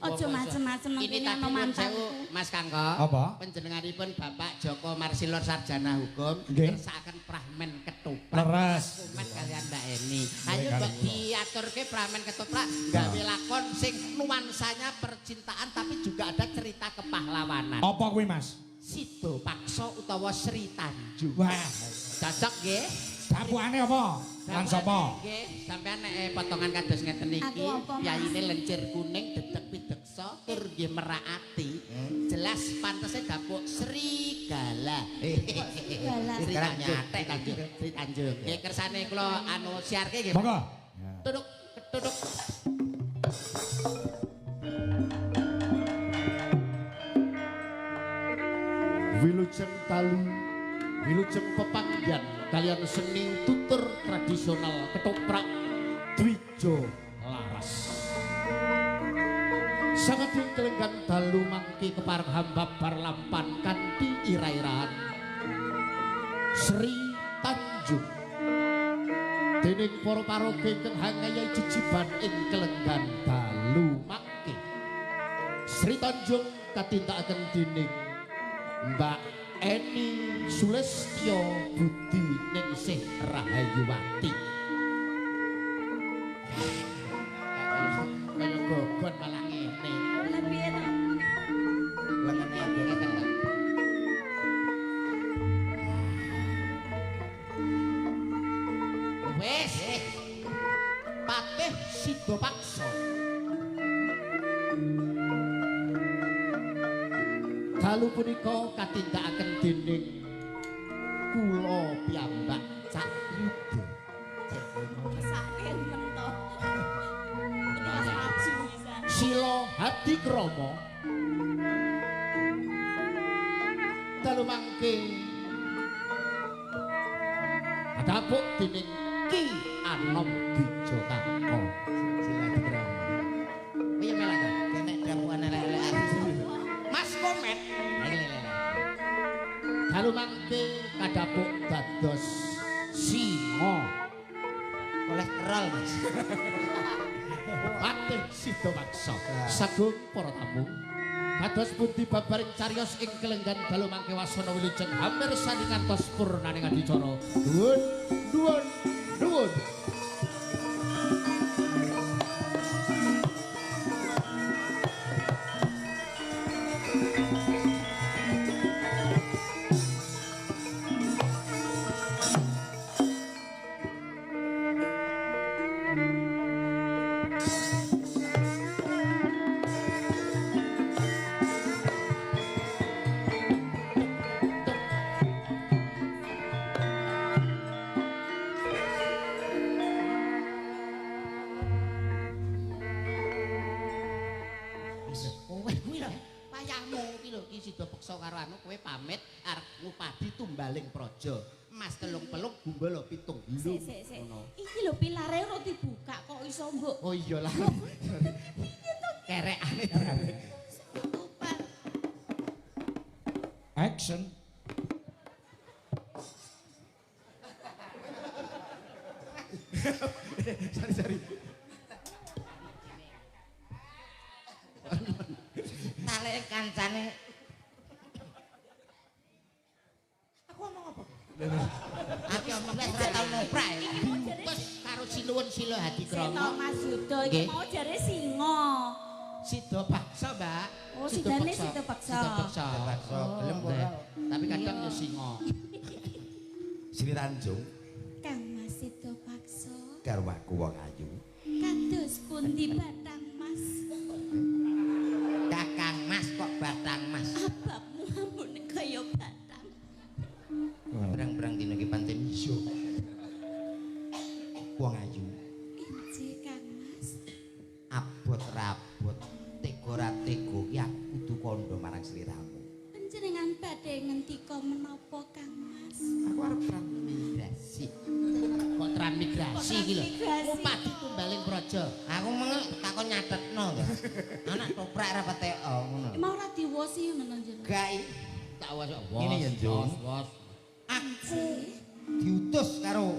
Aja macem-macem nang Ini kene tadi ana pun mantanku. sewu, Mas Kangko. Apa? Panjenenganipun Bapak Joko Marsilor Sarjana Hukum Nggih. ngersakaken pramen ketoprak. Leres. Kumen kalian Mbak Eni. Ayo Mbak diaturke pramen ketoprak gawe lakon sing nuansanya percintaan tapi juga ada cerita kepahlawanan. Apa kuwi, Mas? Sido Pakso utawa Sri Tanjung. Wah, Cocok nggih? dapuane apa? Lan sapa? Nggih, sampean nek potongan kados ngeten iki, Aku apa, Mas? piyayine lencir kuning dedeg pideksa tur nggih merakati. Jelas pantese dapuk serigala. Gala. Sri Sekarang Tanjung, nyatek Sri Tanjung. Nggih kersane kula anu siarke nggih. Monggo. Tuduk, tuduk. Wilujeng Talu, wilujeng pepanggian kalian seni tutur tradisional ketoprak Dwijo Laras. Sangat kelenggan dalu mangki kepareng hamba barlampan kanthi ira-iraan Sri Tanjung. Dening para paraga ingkang hangaya jejiban ing kelenggan dalu mangki. Sri Tanjung katindakaken dening Mbak Eni Sulestyo Budi Ningsih Rahayuwati. Kaya gogon malah ngene. Lah piye to? Lengene agak ngeten ta. Wes. Patih Sido Pakso. Dalu punika katindakaken dening kula piyambak Cak Yuda. Mesake mento. Ini maju bisa. Sila Hadi Kromo. Dalu mangke adapuk dening Ki Anom Dijotako. Sila dikramo. Piye melaka? Kene dapuan elek-elekan. Mas Komet Elek-elekan. dalu mangke kadapuk dados singa. Kolesterol, Mas. Patih Sido Pakso. Sagung para tamu. Kados pundi babaring cariyos ing kelenggan dalu mangke wasana wilujeng hampir sani ngantos purnaning adicara. Nuwun, nuwun, nuwun. Kowe kuwi lho, payahmu iki lho iki Sido Pakso karo anu kowe pamit arep ngupadi tumbaling praja. Emas 3 peluk gumbala 7 Sik, sik, sik. Iki lho pilare ora dibuka kok iso mbok Oh iya lah. Kerekane. tutupan. Action. Sari-sari. Talek kancane. Aku ngomong apa? Aku ngomong ora tau noprak. Wes karo sinuwun sila hadi Seto krama. Mas Yudo iki mau jare singa. Sida baksa, Mbak. Oh, sidane sida baksa. Sida baksa. Bakso gelem kok. Tapi kadang ya singa. Sri Tanjung Kang Mas Sida baksa. karo aku wong ayu. Kados pundi Batang Mas? Kakang Mas kok Batang Mas. Ababmu ampun kaya batang. Berang-berang dino iki pancen iso. Wong ayu. Injih Kang Mas. Abot rabot tega ra tega ki aku kudu kandha marang sliramu. Panjenengan badhe ngendika menapa Kang Mas? Aku arep transmigrasi. Kok transmigrasi iki lho. Transmigrasi. Upadi tumbaling praja. Aku mengko takon nyatetno to. Anak toprak ra peteo ngono. Mau ora diwosi ngono jeneng. Gai Tak was. Ini ya, Jung. Was. aku diutus karo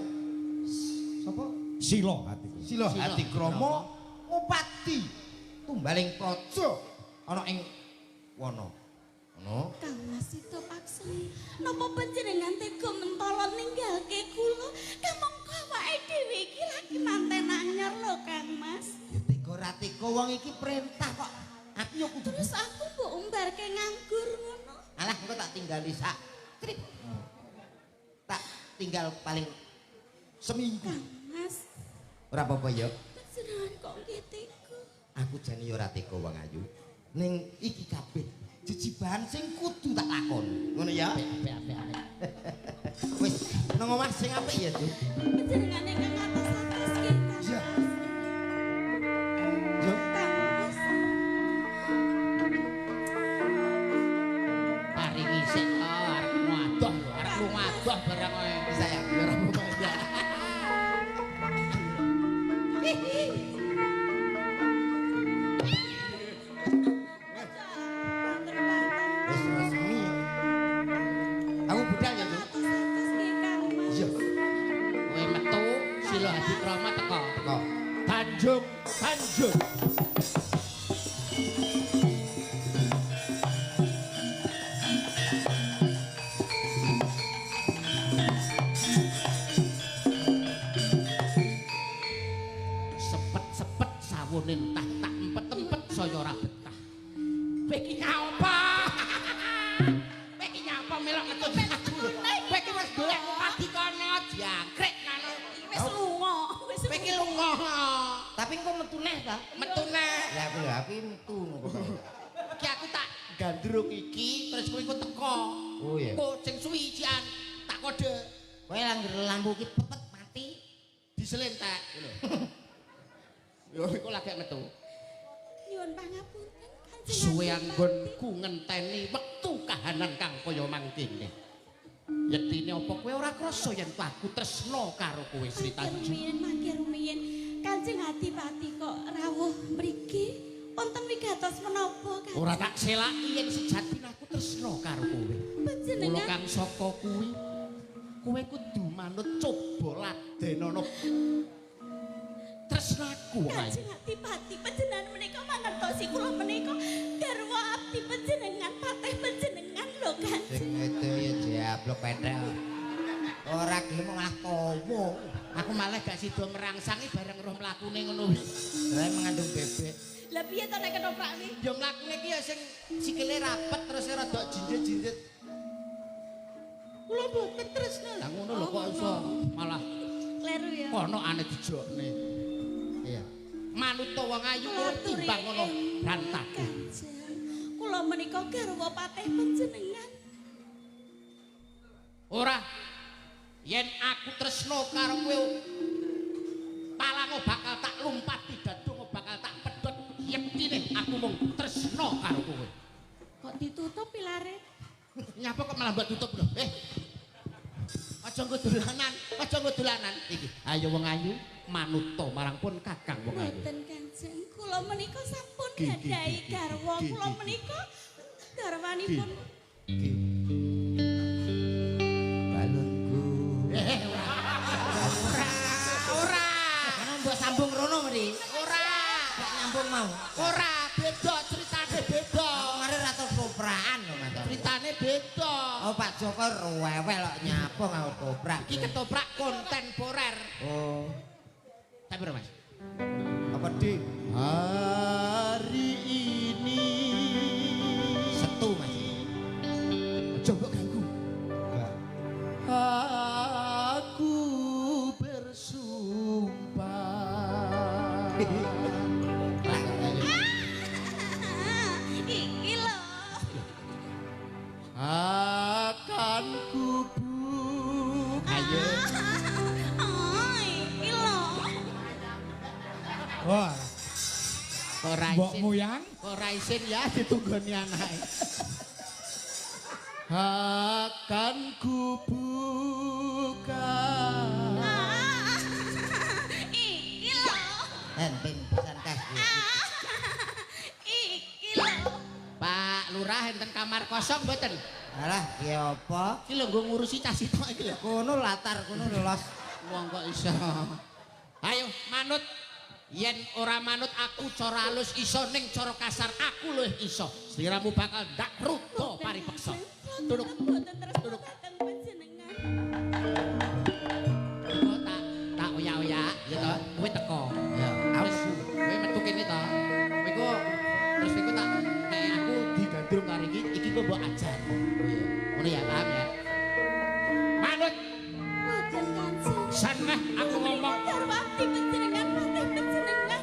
sapa? Silo hatiku. Sila hati krama Upati tumbaling praja ana ing wana. Ngono. Kang Mas Sida paksa. Napa panjenengan tega mentala ninggalke kula? Kamangka awake dhewe iki lagi manten anyar lho Kang Mas. Ya tega ra tega wong iki perintah kok. Aku yo kudu Terus aku mbok umbarke nganggur ngono. alah engko tak tinggal sak trip. Tak tinggal paling seminggu. Kang Mas, ora apa-apa ya. panjenengan kok nggih tega. Aku jane ya ora tega wong ayu. Ning iki kabeh jejibahan sing kudu tak lakoni. Ngono ya. Apik. Wis nang omah sing apik ya, Juk. Panjenengan ingkang atas-atas nggih Kang Iya. Mas. Yo. Kang Mas, Paringi sik arep ngadoh lho, arep ngadoh barang kowe. Bisa ya. Ya ora apa-apa ya. banter-banter. Wis resmi. Aku budal ya, Juk. Atas-atas nggih Kang Mas. Iya. Kowe metu sila hadi krama teko. Teko. Tanjung. Sepet-sepet sawune entah tak empet-empet saya ora betah. Kowe iki nyapa? Kowe iki nyapa melok metu aku. Kowe iki wis golek padi kono jangkrik kono. Wis lunga, wis Kowe iki lunga. Tapi engko metu neh ta? Metu neh. Lah aku lho aku metu ngono kok. Iki aku tak gandrung iki terus kowe iku teko. Oh iya. Kok sing suwi cian tak kode Kowe langgar lampu ki pepet mati. diselentek lho. Yo iku lagi metu. nyuwun pangapunten Kanjeng Suwe Adipati. anggonku ngenteni wektu kahanan kang kaya mangkene. Yektine apa kowe ora krasa yen aku tresna karo kowe Sri Tanjung? Mangke rumiyin Kanjeng Adipati kok rawuh mriki wonten wigatos menapa Kanjeng? Ora tak selaki yen sejatine aku tresna karo kowe. Mula Panjenengan kang saka kuwi kowe kudu manut coba ladenana tresnaku wae. Kanjeng Adipati panjenengan menika mangertosi kula menika garwa abdi panjenengan patih panjenengan lho Kanjeng. Sing itu ya jablok petrek. Ora gelem malah towo. Aku malah gak sida merangsangi bareng roh mlakune ngono wis. Lah mengandung bebek. Lah piye to nek ketoprak iki? Ya mlakune iki ya sing sikile rapet terus rada jinjit-jinjit. Kula mboten tresna. Lah ngono lho kok iso malah Kleru ya. kono ane dijokne. Iya. Manut wong ayu kuwi timbang ngono rantaku. Kanjeng, kula menika garwa patih panjenengan. Ora yen aku tresna karo kowe palango bakal tak lumpati dadung bakal tak pedhot yektine aku mung tresna karo kowe. Kok ditutup pilare? Nyapa kok malah mbok tutup lho. Aja nggo dolanan iki. Ayo wong ayu manuta marang pun kakang wong ayu. Mboten Kanjeng, kula menika sampun gadahi garwa, kula menika garwanipun Balonku. Ora. kok rewel kok nyapa nggo ketoprak. Iki ketoprak kontemporer. Oh. Tak pira, Mas? Apa Dik? Hari ini Setu Mas. coba ganggu. Enggak. Aku bersumpah Iki lho. akan kubuka. Ayo. Oh, iki lho. Wah, Ora mbok isin. muyang. Ora isin ya ditunggoni anake. Akan kubuka. Iki lho. Enten pisan kas. Iki lho. Pak Lurah enten kamar kosong mboten? Alah, ki apa? Iki lho nggo ngurusi cah sitok iki lho. Kono latar kono los. Wong kok iso. Ayo manut. Yen ora manut aku cara halus iso ning cara kasar aku luwih iso. Sliramu bakal ndak ruto paripeksa. Duduk. Mboten terus dateng panjenengan. Kok tak oya-oya ya to. Kowe teko. Ya, Terus kowe metu kene to. Kowe ku terus kowe tak nek aku digandrung karo iki kok mbok ajar. Ngono ya, paham ya. Manut Mboten Kanjeng. saneh aku ngomong. Darwati panjenengan patih panjenengan.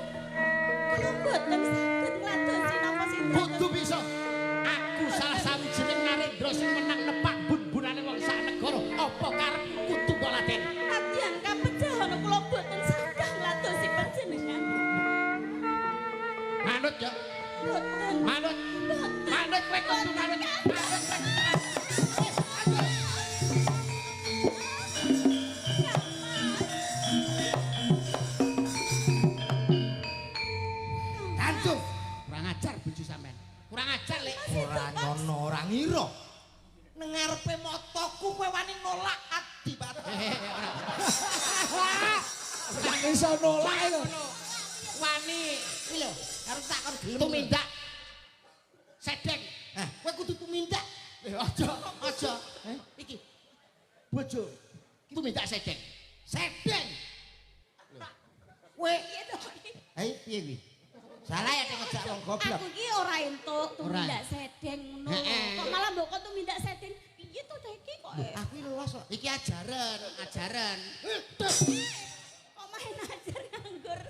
Kula mboten saged ngladosi napa sinten. Kudu bisa. Aku salah sawijining narendra sing menang nepak bun-bunane wong sak negara. Apa karep kudu kok laten? Kadyan kapejahan kula mboten saged ngladosi panjenengan. Manut ya. Mboten. Manut. Manut kowe kudu manut. Manut. Tanjung. Kurang ajar bojo sampean. Kurang ajar lek. Ora nyono, ora ngira. Nang ngarepe motoku kowe wani nolak adipati. Nek iso nolak lho. Wani Iki lho, karo takon gelem. tumindak. Sedeng. Hah, kowe kudu tumindak. Aja. Iki. Bojo. Tumindak sedeng. Sedeng. Kowe Hei, piye kuwi? Salah ya ngejak wong goblok. Aku iki ora entuk Ora. tumindak sedeng ngono. Heeh. Kok malah mbok kok tumindak sedeng. Piye to ta iki kok? Aku iki los kok. Iki ajaran. Kok main ajar nganggur.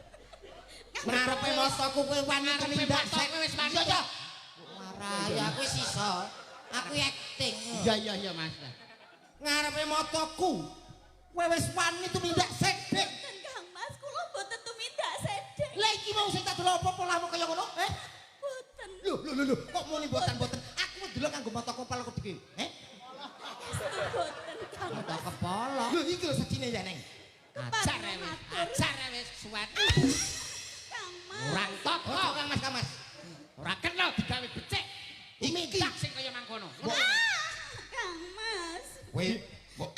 Ngarepe motoku kowe wani Ngarepe tumindak motoku wis wani. Iya toh? Marah ya aku wis iso. Aku acting. Iya Mas. Ngarepe motoku kowe wis wani tumindak sedeng. Mboten Kang Mas, kula mboten tumindak sedeng. Lah iki mau sing tak delok apa lamu kaya ngono? Mboten. Lho, kok muni boten-boten. Aku delok kanggo mata kepala kok iki. Mboten Kang Mata Mas. kepala. Lho iki lho secine ya, Neng. Ajar wis suwet. Kang Mas. Orang toko Oh, Kang Mas. ora kena digawe becik. Iki. Mintak sing kaya mangkono. Kang Mas. Kowe mbok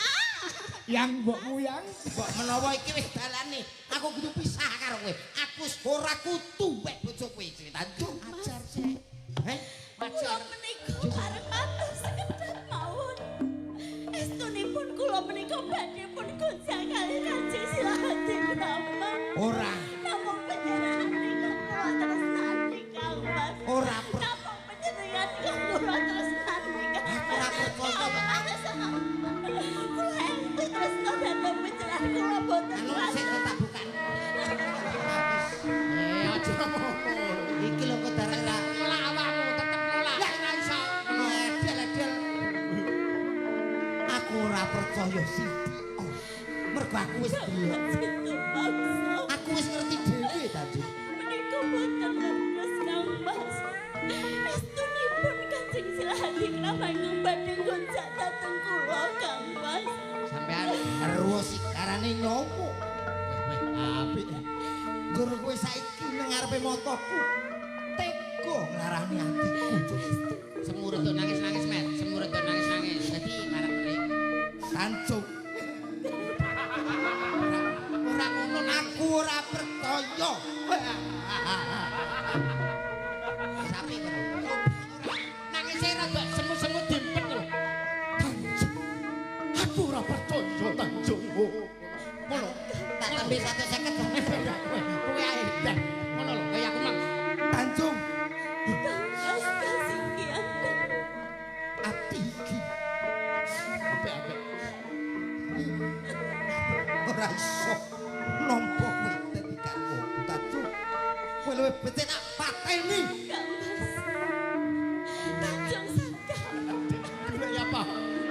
Yang mbok muyang. mbok menawa iki wis dalane, aku kudu pisah karo kowe. Aku ora kudu wek bojo kowe Tanjung. Ajar sih. Kula menika arep matur sekedhap mawon. Estunipun kula menika badhe pun gonjang kali Kanjeng Silahati Rama. Ora, Namung panjenengan menika kula tresnani Kang Mas. ora Namung panjenengan kula tresnani Kang Mas. Ora percaya, Pak. Kula enten tresno dhateng panjenengan kula boten anu sing tak bukan. Aja ngono. Iki lho kok darah Nolak awakmu tetep nolak. Ora iso. edel-edel. Aku ora percaya Siti. Mergo aku wis delok. Situ bangsa. Aku wis ngerti dhewe Tanjung. Menika boten leres Kang Mas. Estunipun Kanjeng Silahati Rama badhe gonjak dhateng kula Kang Mas. Sampean Terus karane nyopo. wis apik. Guru kowe saiki nang ngarepe motoku. Tega nglarani atiku. Semurut tuh nangis-nangis, Met. Semurut tuh nangis-nangis. Jadi marah beli. Tanjung. Ora ngono aku ora percaya. Sapi kono. Nangisnya rada semu-semu dimpet lho. Tanjung. Aku ora percaya Tanjung. Ngono. Tak tambahi 150. Kowe ae. Dah. Ngono lho, kaya aku mang. Tanjung, Mas kasihan. ati iki Apik-apik. ora iso nampa kowe dadi karwo. Tanjung, kowe luwih becik tak pateni. Kang Mas. Tanjung Saka. Golek apa?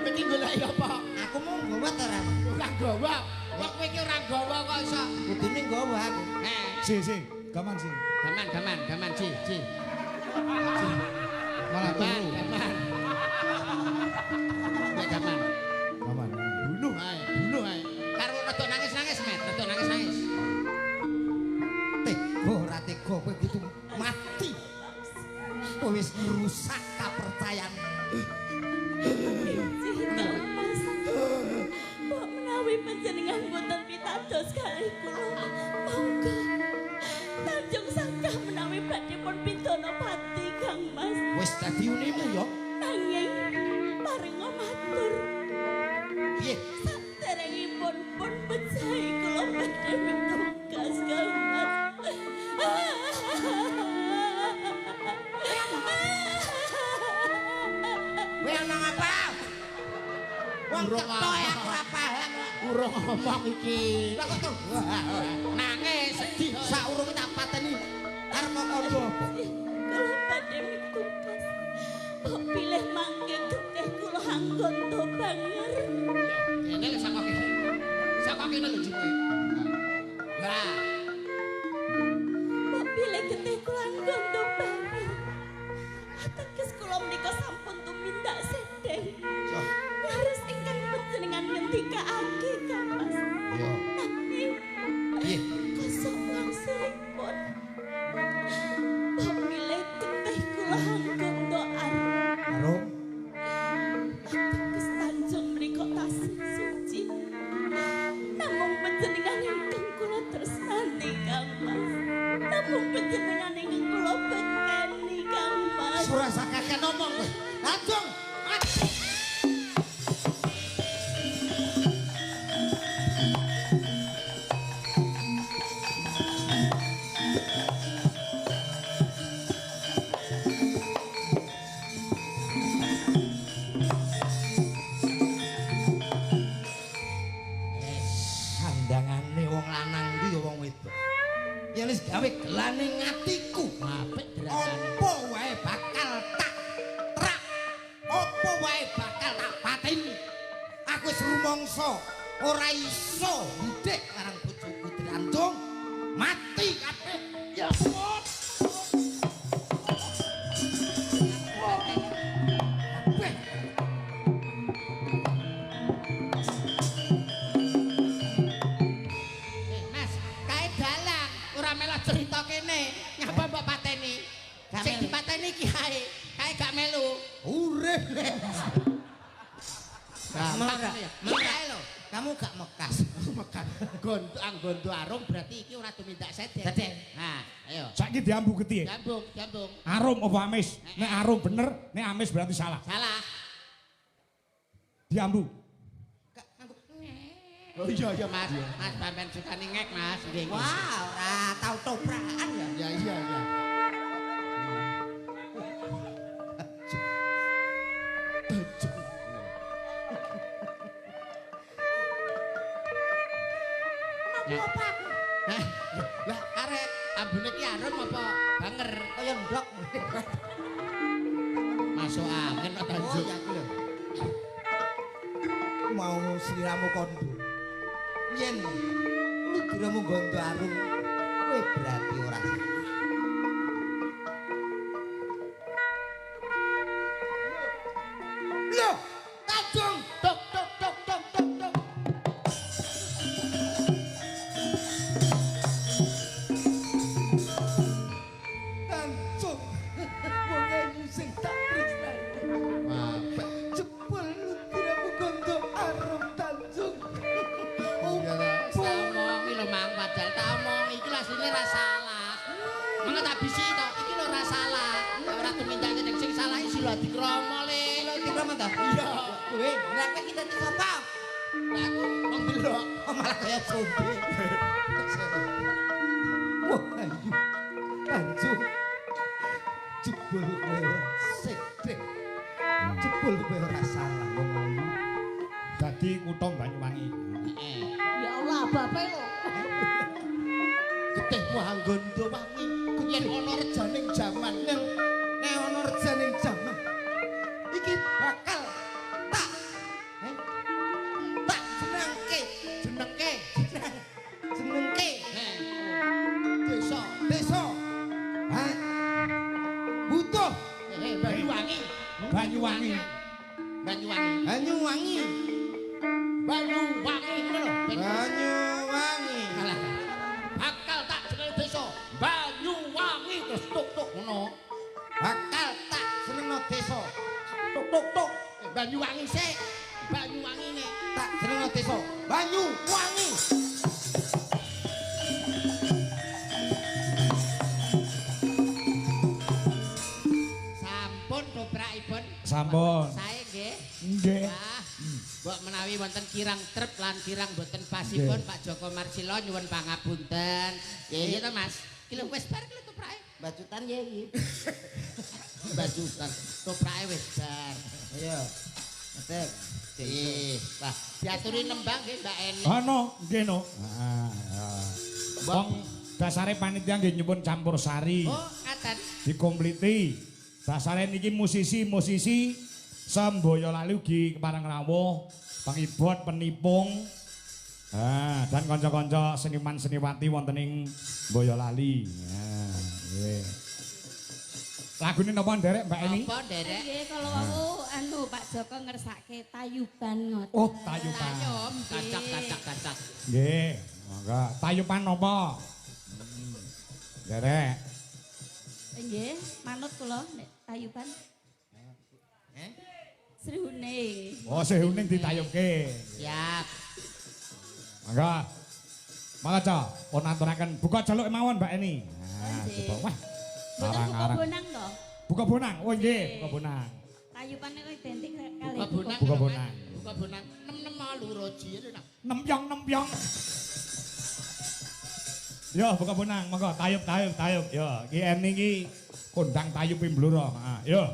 Iki golek apa? Aku mau nggawa ta ora? Ora gawa. Kok kowe iki ora gawa kok iso? Kudune nggawa aku. Si, gaman si. Gaman, Ci. Malah turu. Gaman. Ya gaman. Gaman. Bunuh ae. Karo rada nangis-nangis, Met. Rada nangis-nangis. Tega ora tega kowe kudu mati. Kowe wis ngrusak kapercayaan. Cinta Mas. Mbok menawi panjenengan boten pitados kalih kula. Monggo. Tanjung Saka menawi badhe pun pidana pati Kang Mas. Wis dadi unimu ya. Nanging parenga matur. Piye? Saderengipun pun pejahi kula badhe mitugas Kang Mas. Kowe ngomong apa? Wong ketok aku ora paham. Urung ngomong iki. Lah kok tuh? Nangis sedih. Saurunge tak pateni. Arep kandha apa? Kula badhe mitugas. Kok pilih mangke getih kula anggon to banger. Kene lho saka kene. Saka kene lho jiwe. Lah, Kok pilih getih kula anggon to banger. Ateges kula menika sampun tumindak sedeng. Harus ingkang panjenengan ngendikake Kang Mas. Yo. Nanging Piye? kosok wangsulipun. Kok pilih getih kula anggon to arum. Arum. Ateges Tanjung menika tasih suci. Namung panjenengan ingkang kula tresnani Kang Mas. Namung panjenengan ingkang kula bekeni Kang Mas. Ora sakake ngomong kowe. Tanjung, mati. Sandangane wong lanang iki ya wong wedok. Ya wis gawe gelane ngatiku. apik gerakan. Apa wae bakal tak trak. Apa wae bakal tak pateni. Aku wis rumangsa ora iso ndek marang bojoku Tanjung. Mati kabeh. Ya ampun. Kabeh. Mas, kae dalang ora melok cerita kene. Ngapa mbok pateni? Sing dipateni iki kae gak melu. Urip. Kae lho. Kamu gak mekas. Mekan anggondo arum berarti iki ora tumindak sedeng. Sedeng. Nah, ayo. Saiki diambu getih. Jambung. Arum apa amis? Nek arum bener, nek amis berarti salah. Salah. Diambu. Oh iya Mas sampean sukani ngek Mas. Nggih. Wah, ora tau toprakan ya. iya. Apa aku? Lah arek ambune ki arum apa banger? Kaya ndok. Masuk angin kok Oh, Tanjung. ya aku lho. Mau sliramu kondo. Yen lu diramu gondo arum, kowe berarti ora salah. Loh, Tanjung, Tuk. Tanjung. Wong ayu sing tak tresnani. Apik. Jebul lu diramu gondo arum Tanjung. Iya ta. Omongi lho Mang padahal tak omongi iki lho asline ra salah. Mengko tak bisi to, iki lho ra salah. Ora tumindak sedeng sing salah isi lho dikromo le. Lho dikromo ta? Iya. Kowe, nek kita iki sapa? Aku wong delok. Oh, malah kaya zombie. Wah, ayu. Tanjung. Jebul kowe ora sedek. Jebul kowe ora salah wong ayu. Dadi kutha Banyuwangi. Ya Allah, bapak lho. Getihmu anggon wangi yen ana rejaning jaman Nek ana rejaning jaman iki bakal tak tak jenengke desa hah butuh Banyuwangi. Banyuwangi. Banyuwangi ngono lho. Banyuwangi Alah. Bakal tak jenenge desa Banyuwangi terus tuk ngono. bakal tak senengno desa Tuk. Banyuwangi sik. Banyuwangi ne. tak senengno desa Banyuwangi Sampun toprakipun. Sampun. Sae nggih. Nggih. Wah, mbok menawi wonten kirang trep lan kirang boten pasipun Nggih. Pak Joko Marsilo nyuwun pangapunten. Nggih to Mas. Ki lho wis bar ki lho toprake. bacutan ya iki Bajutan toprake wis bar. iya ngetek Wah, diaturi nembang nggih Mbak Eni. Ana, nggih no. Wong dasare panitia nggih nyuwun campur sari. Oh, ngaten. Dikompliti. Dasare niki musisi-musisi Semboyolali ugi kepareng rawuh, pangibot, penipung. Dan kanca-kanca seniman-seniwati wonten ing Boyolali. Nah, nggih. Lagune napa nderek Mbak Eni? Apa nderek? Nggih, kalau aku Pak Joko ngersake tayuban ngoten. Oh, tayuban. Ayom, kacak. Nggih, monggo. Tayuban napa? Nderek. Nggih, manut kula nek tayuban. Sri Huning. Oh, sehuning ditayubke. Siap. Monggo. Monggo, Cok. Pun aturaken buka jaluk mawon Mbak Eni. Nah, Nggih. coba. Wah, Boten buka arang-arang. bonang to. Buka bonang. Oh, nggih, buka bonang. Tayuban kok identik kali Buka bonang. Buka bonang. Buka bonang. Nem-nem loro ji lho. Nembyong. Yo, buka bonang. Monggo, tayub. Yo, iki Eni iki kondang tayub Bluro. Yo.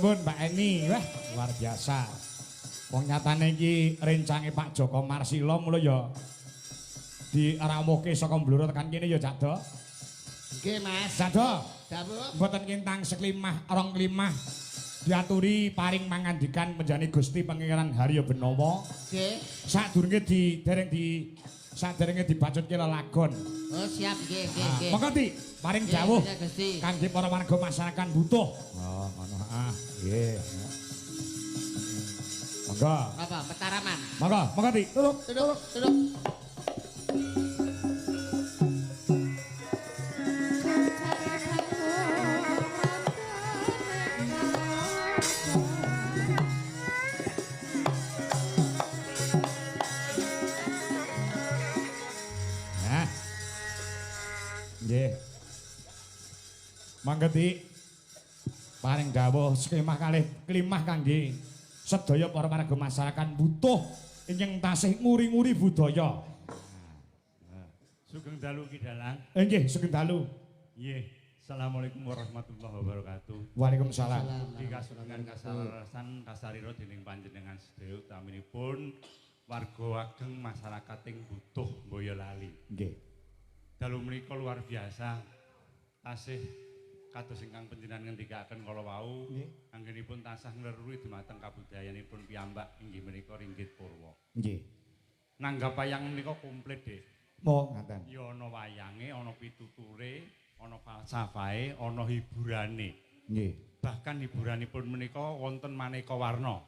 nuwun Mbak Eni, wah luar biasa. Wong nyatane iki rencange Pak Joko Marsila mula ya diramuke saka Blora tekan kene ya Cak Do. Nggih Mas. Cak Do. Dawuh. Mboten kintang seklimah rong klimah diaturi paring mangandikan menjani Gusti Pangeran Harya Benawa. Nggih. Sadurunge saderenge dibacutke lelagon. Oh siap nggih nggih. Monggo Ti, paring dawuh Gusti. kangge para warga masyarakat butuh. Oh, ngono. Nggih. Monggo. Apa petaraman? Monggo Ti. Turuk. Nggih. Manggeti paring dawuh skemah kalih klimah kangge sedaya para warga masyarakat butuh ingkang tasih nguri-nguri budaya. Sugeng dalu Ki Dalang. Nggih, sugeng dalu. Nggih. Assalamualaikum warahmatullahi wabarakatuh. Waalaikumsalam. Iki kasugengan kasarasan kasarira dening panjenengan sedaya utaminipun warga ageng masyarakat ing butuh Boyolali. Nggih. Dalu menika luar biasa. Tasih kados ingkang panjenengan ngendikaken kala wau, anggenipun tansah ngleruri dumateng kabudayanipun piyambak inggih menika Ringgit Purwa. Nggih. Nanggap wayang menika komplit, Dik. Mo ngaten. Ya ana wayange, ana pituture, ana falsafahe, ana hiburane. Nggih. Bahkan hiburanipun menika wonten maneka warna.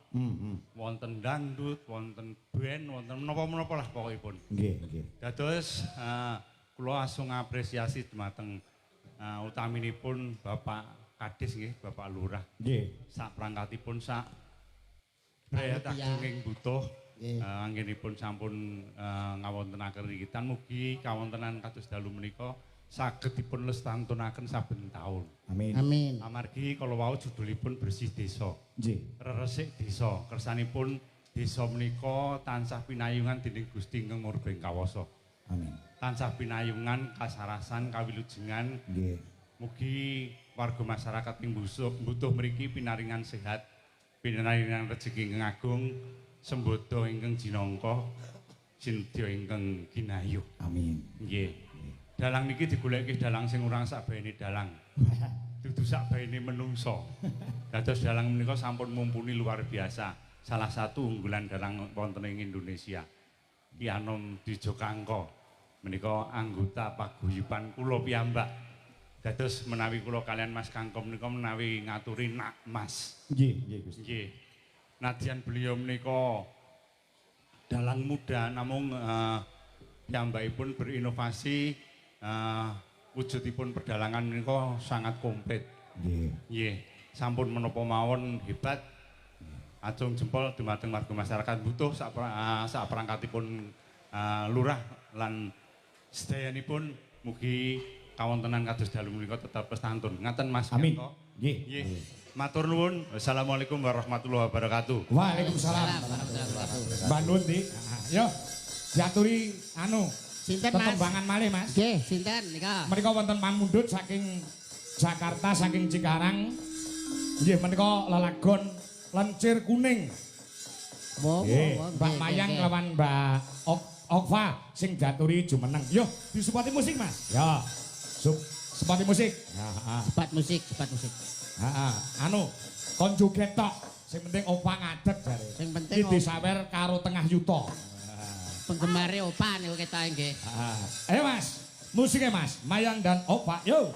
Wonten dangdut, wonten band, wonten menapa-menapa lah pokokipun. Nggih. Dados kula asung apresiasi dumateng utaminipun Bapak Kadis nggih, Bapak Lurah. Nggih. Sak prangkatipun sak brayat ageng butuh anggenipun sampun ngawontenaken rigitan mugi kawontenan kados dalu menika saged dipun lestantunaken saben taun. Amin. Amin. Amargi kala wau judulipun Bersih Desa. Nggih. Reresik desa. Kersanipun desa menika tansah pinayungan dening Gusti ingkang murbeng kawasa. Amin. Tansah pinayungan kasarasan kawilujengan. Nggih. Mugi warga masyarakat ing butuh mriki pinaringan sehat, pinaringan rejeki ingkang agung, sembodo ingkang jinangka, sinetya ingkang ginayuh. Amin. Nggih. Dalang niki digoleki dalang sing urang sakbaene dalang. Dudu sakbaene menungso. Dados dalang menika sampun mumpuni luar biasa. Salah satu unggulan dalang wonten ing Indonesia. Ki Anom Dijokangka menika anggota paguyuban kula piyambak. Dados menawi kula kalian Mas Kangkom menika menawi ngaturi nak Mas. Nggih, Gusti. Nggih. Nadyan beliau menika dalang muda namung piyambakipun berinovasi wujudipun perdalangan menika sangat komplit. Nggih. Nggih, sampun menapa mawon hebat. Acung jempol dumateng warga masyarakat butuh sak perangkatipun lurah lan sedayanipun mugi kawontenan kados dalu menika tetep lestantun. Ngaten Mas. Amin. Kangko. Nggih. Nggih. Matur nuwun. Wassalamualaikum warahmatullahi wabarakatuh. Waalaikumsalam. Mbak Nun Ti. Yo. Diaturi Sinten Mas? tetembangan malih Mas. Nggih, sinten nika? Menika wonten pamundhut saking Jakarta saking Cikarang. Nggih menika lelagon Lencir Kuning. Mbak Mayang lawan Mbak Okva sing diaturi jumeneng. Yo, disupati musik Mas. Ya. Sepati musik. Sepat musik. Heeh. Kon joget tok. Sing penting Okva ngadeg jare. Sing penting iki disawer karo tengah yuta. Penggemare Opa niku ketoke nggih. Ayo Mas, musiknya Mas, Mayang dan Okva, yo.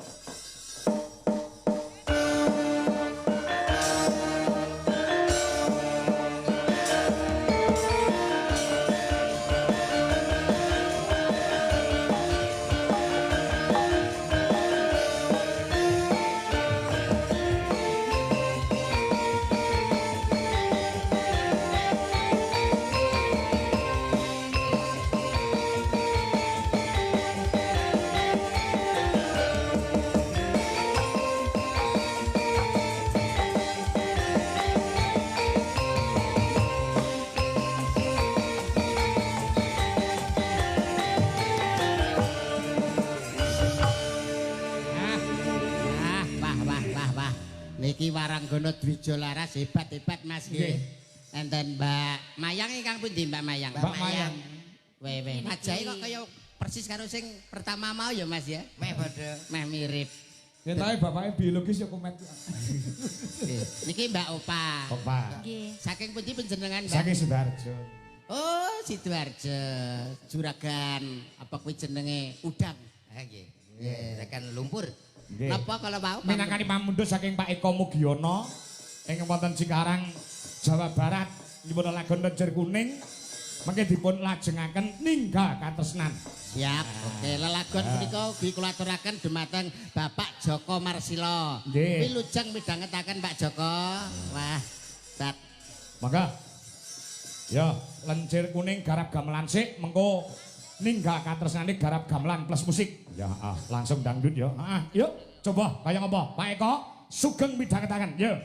Trenggono Dwijo Laras hebat-hebat Mas nggih. Enten Mbak Mayang ingkang pundi Mbak Mayang? Mbak Mayang. Wewe. Wajahe kok kaya persis karo sing pertama mau ya Mas ya. Meh padha. Meh mirip. Ya tapi bapaknya biologis ya komen. Niki Mbak Opa. Opa. Nggih. Saking pundi panjenengan Mbak? Saking Sidoarjo. Oh, Sidoarjo. Juragan apa kuwi jenenge udang. Ha nggih. Nggih, tekan lumpur. Nggih. Napa kalau mau? Minangkani pamundhut saking Pak Eko Mugiono ing wonten Cikarang, Jawa Barat, nyuwun lagon Lenjer Kuning mengke dipun lajengaken ninggal katresnan. Siap. Oke, lelagon punika ugi kula aturaken dumateng Bapak Joko Marsilo. Nggih. Wilujeng midhangetaken Pak Joko. Wah, Bat. Mangga. Ya, Lenjer Kuning garap gamelan sik mengko ninggal katresnane garap gamelan plus musik. Ya, langsung dangdut ya. Yuk, coba kaya ngapa? Pak Eko sugeng midhangetaken. Yuk.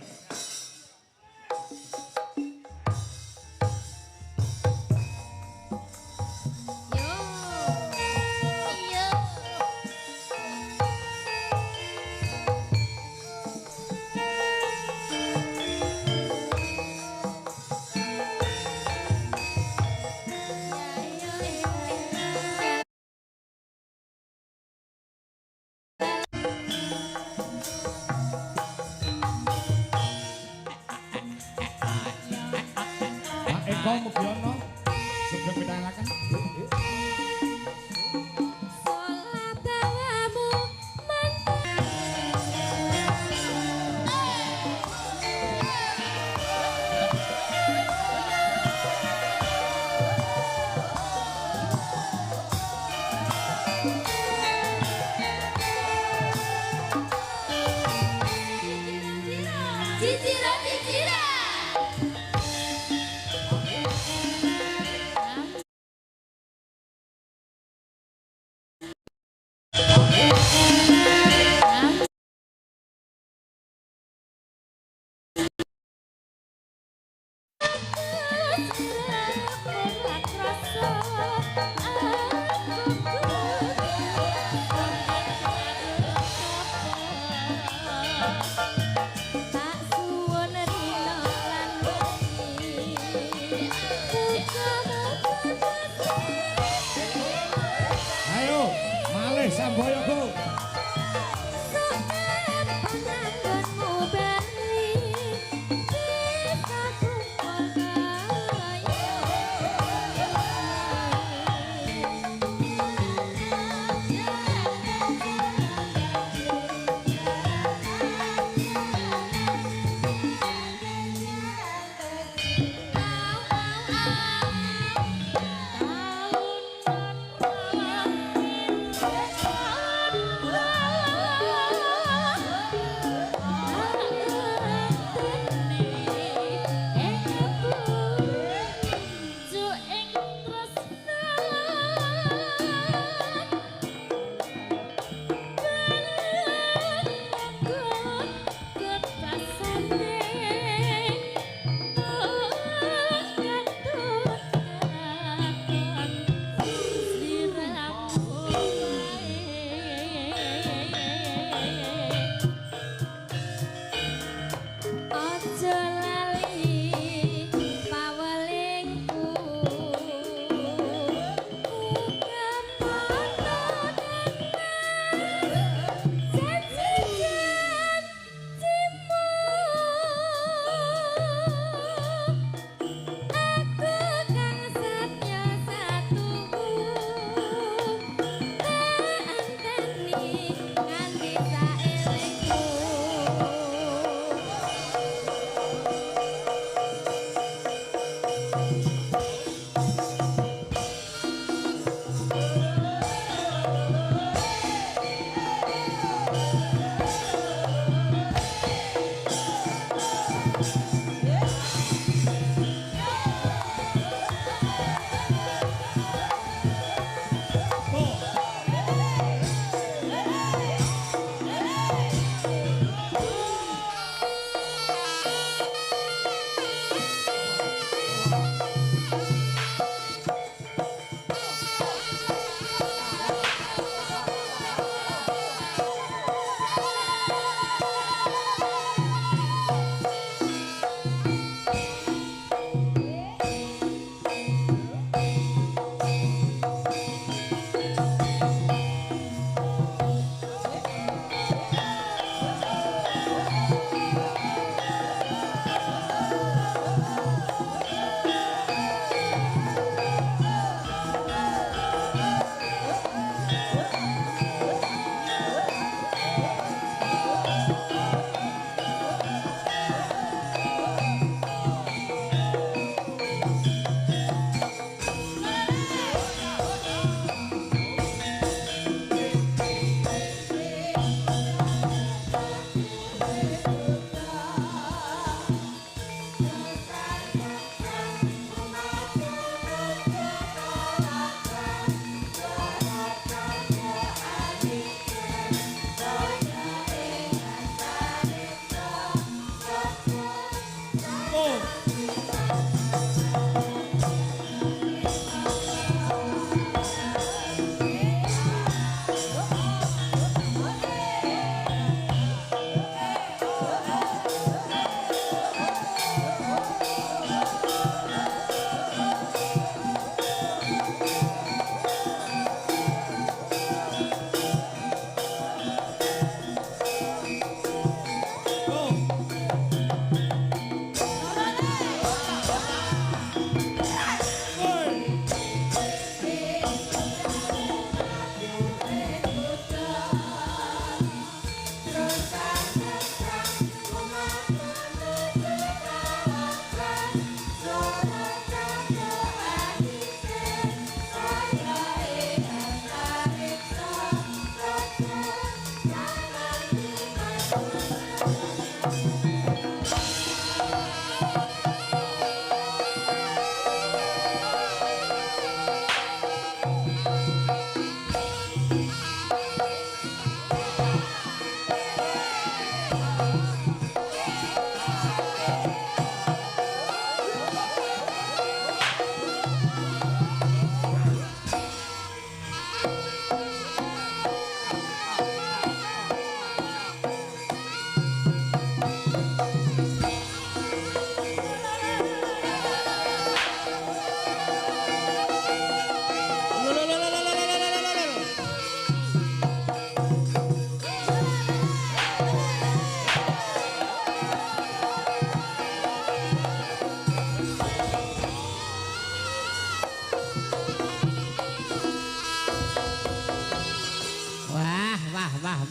Pak Eko Mugiono sugeng midhangetaken. Ayo, malih Samboyogo.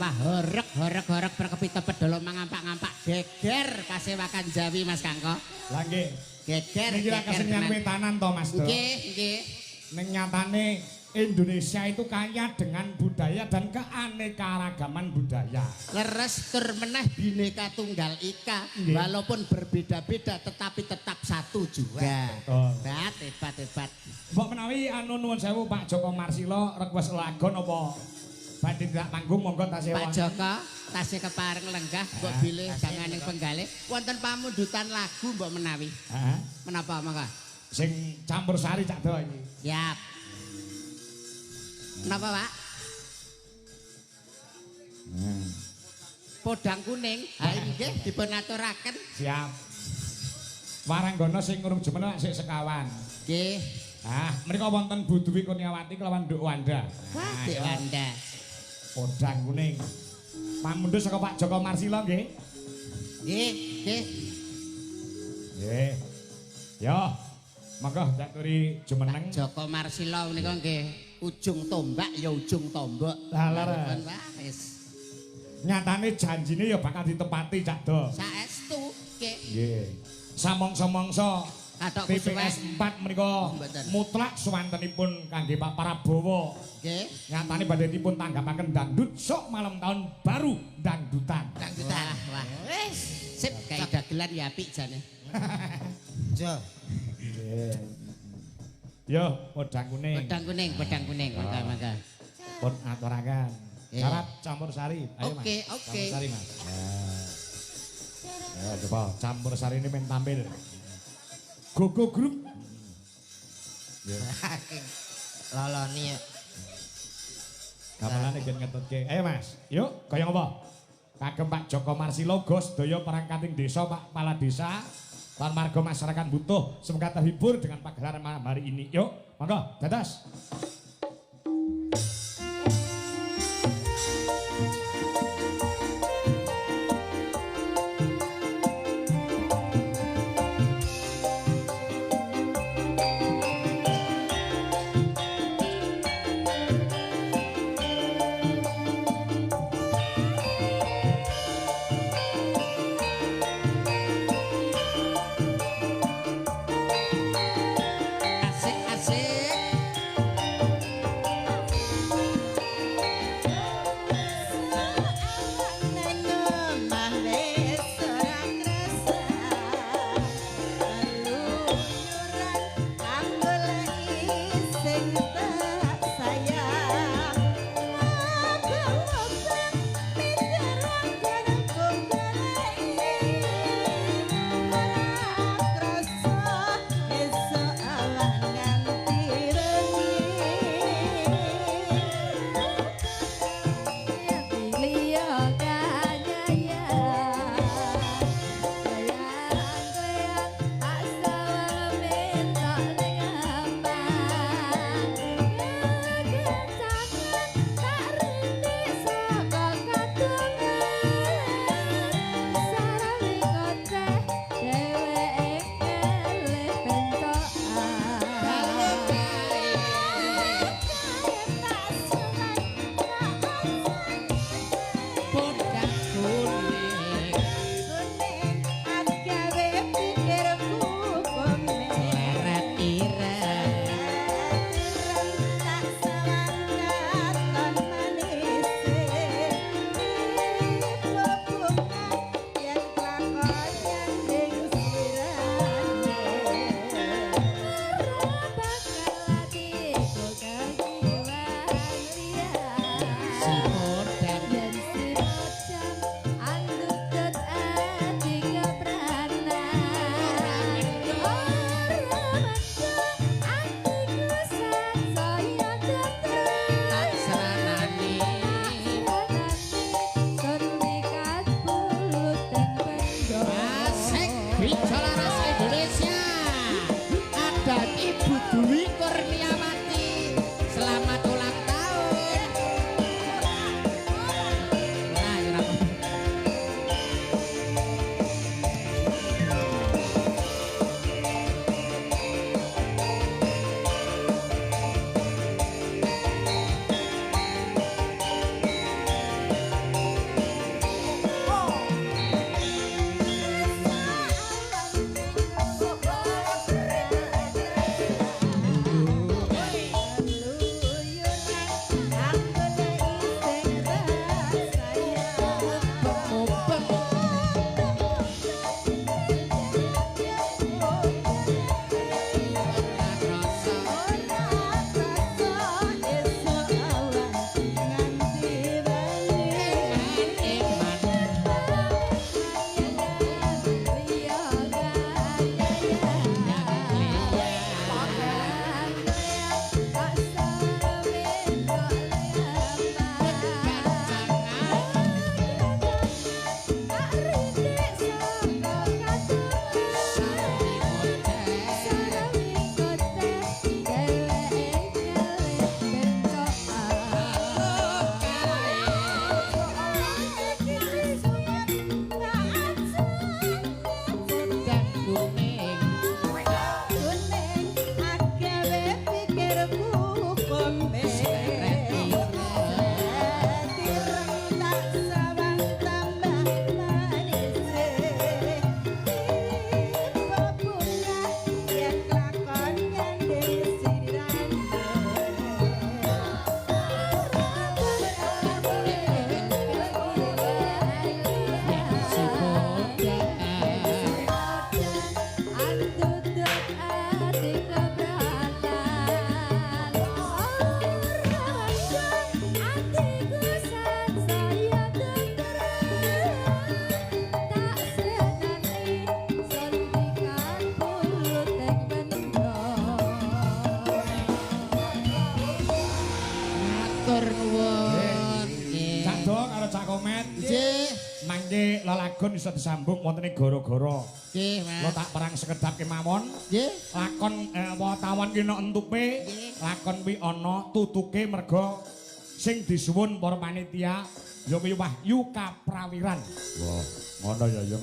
apa horek perkepita pedolo mangampak-ngampak geger pasewakan Jawi Mas Kangko. Lah nggih. Geger. Niki ra kesenian wetanan to Mas Do. Nggih. Ning nyatane Indonesia itu kaya dengan budaya dan keanekaragaman budaya. Leres tur meneh Bhinneka Tunggal Ika, walaupun berbeda-beda tetapi tetap satu juga. Hebat. Mbok menawi anu nuwun sewu Pak Joko Marsila request lagon apa badhe tidak panggung monggo tasih Pak Joko tasih kepareng lenggah mbok bilih janganing penggalih wonten pamundutan lagu mbok menawi. Heeh. Menapa mangga? Sing campur sari Cak Do iki. Siap. Napa, Pak? Podang kuning. Ha nggih dipun aturaken. Siap. Waranggono sing urung jumeneng sik sekawan. Nggih. Menika wonten Bu Dwi Kurniawati kelawan Nduk Wanda. Nduk Wanda. Podang kuning. Pamundhut saka Pak Joko Marsila nggih. Nggih. Nggih. Yo. Monggo Cak Turi jumeneng. Joko Marsila menika nggih ujung tombak ya ujung tombak. Lah wis. Nyatane janjine ya bakal ditepati Cak Do. Saestu nggih. Nggih. Samangsa-mangsa Kathok TPS 4 menika mutlak suwantenipun kangge Pak Prabowo. Nggih. Nyatane badhe dipun tanggapaken dangdut sok malam tahun baru dangdutan. Wah. Wis. Sip kae dagelan ya apik jane. Jo. Nggih. Yo, podang kuning. Podang kuning. Mangga. Pun aturaken. Syarat campur sari. Ayo Mas. Oke. Campur sari Mas. Ya, coba campur sari ini men tampil. Gogo grup. Loloni ya. Gamelane gen ngetutke. Ayo Mas. Yuk, kaya ngapa? Kagem Pak Joko Marsila Gus sedaya perangkating desa, Pak Kepala Desa, lan marga masyarakat butuh semoga terhibur dengan pagelaran malam hari ini. Yuk, monggo, dados. Asik. Matur nuwun. Cak Dok karo Cak Komet. Nggih. Mangke lelagon iso disambung wonten ing gara-gara. Nggih, Mas. Lo tak perang sekedap kemawon. Nggih. Lakon wartawan ki ana entupe. Lakon kuwi ana tutuke merga sing disuwun para panitia ya kuwi Wahyu Kaprawiran. Wah, ngono ya ya.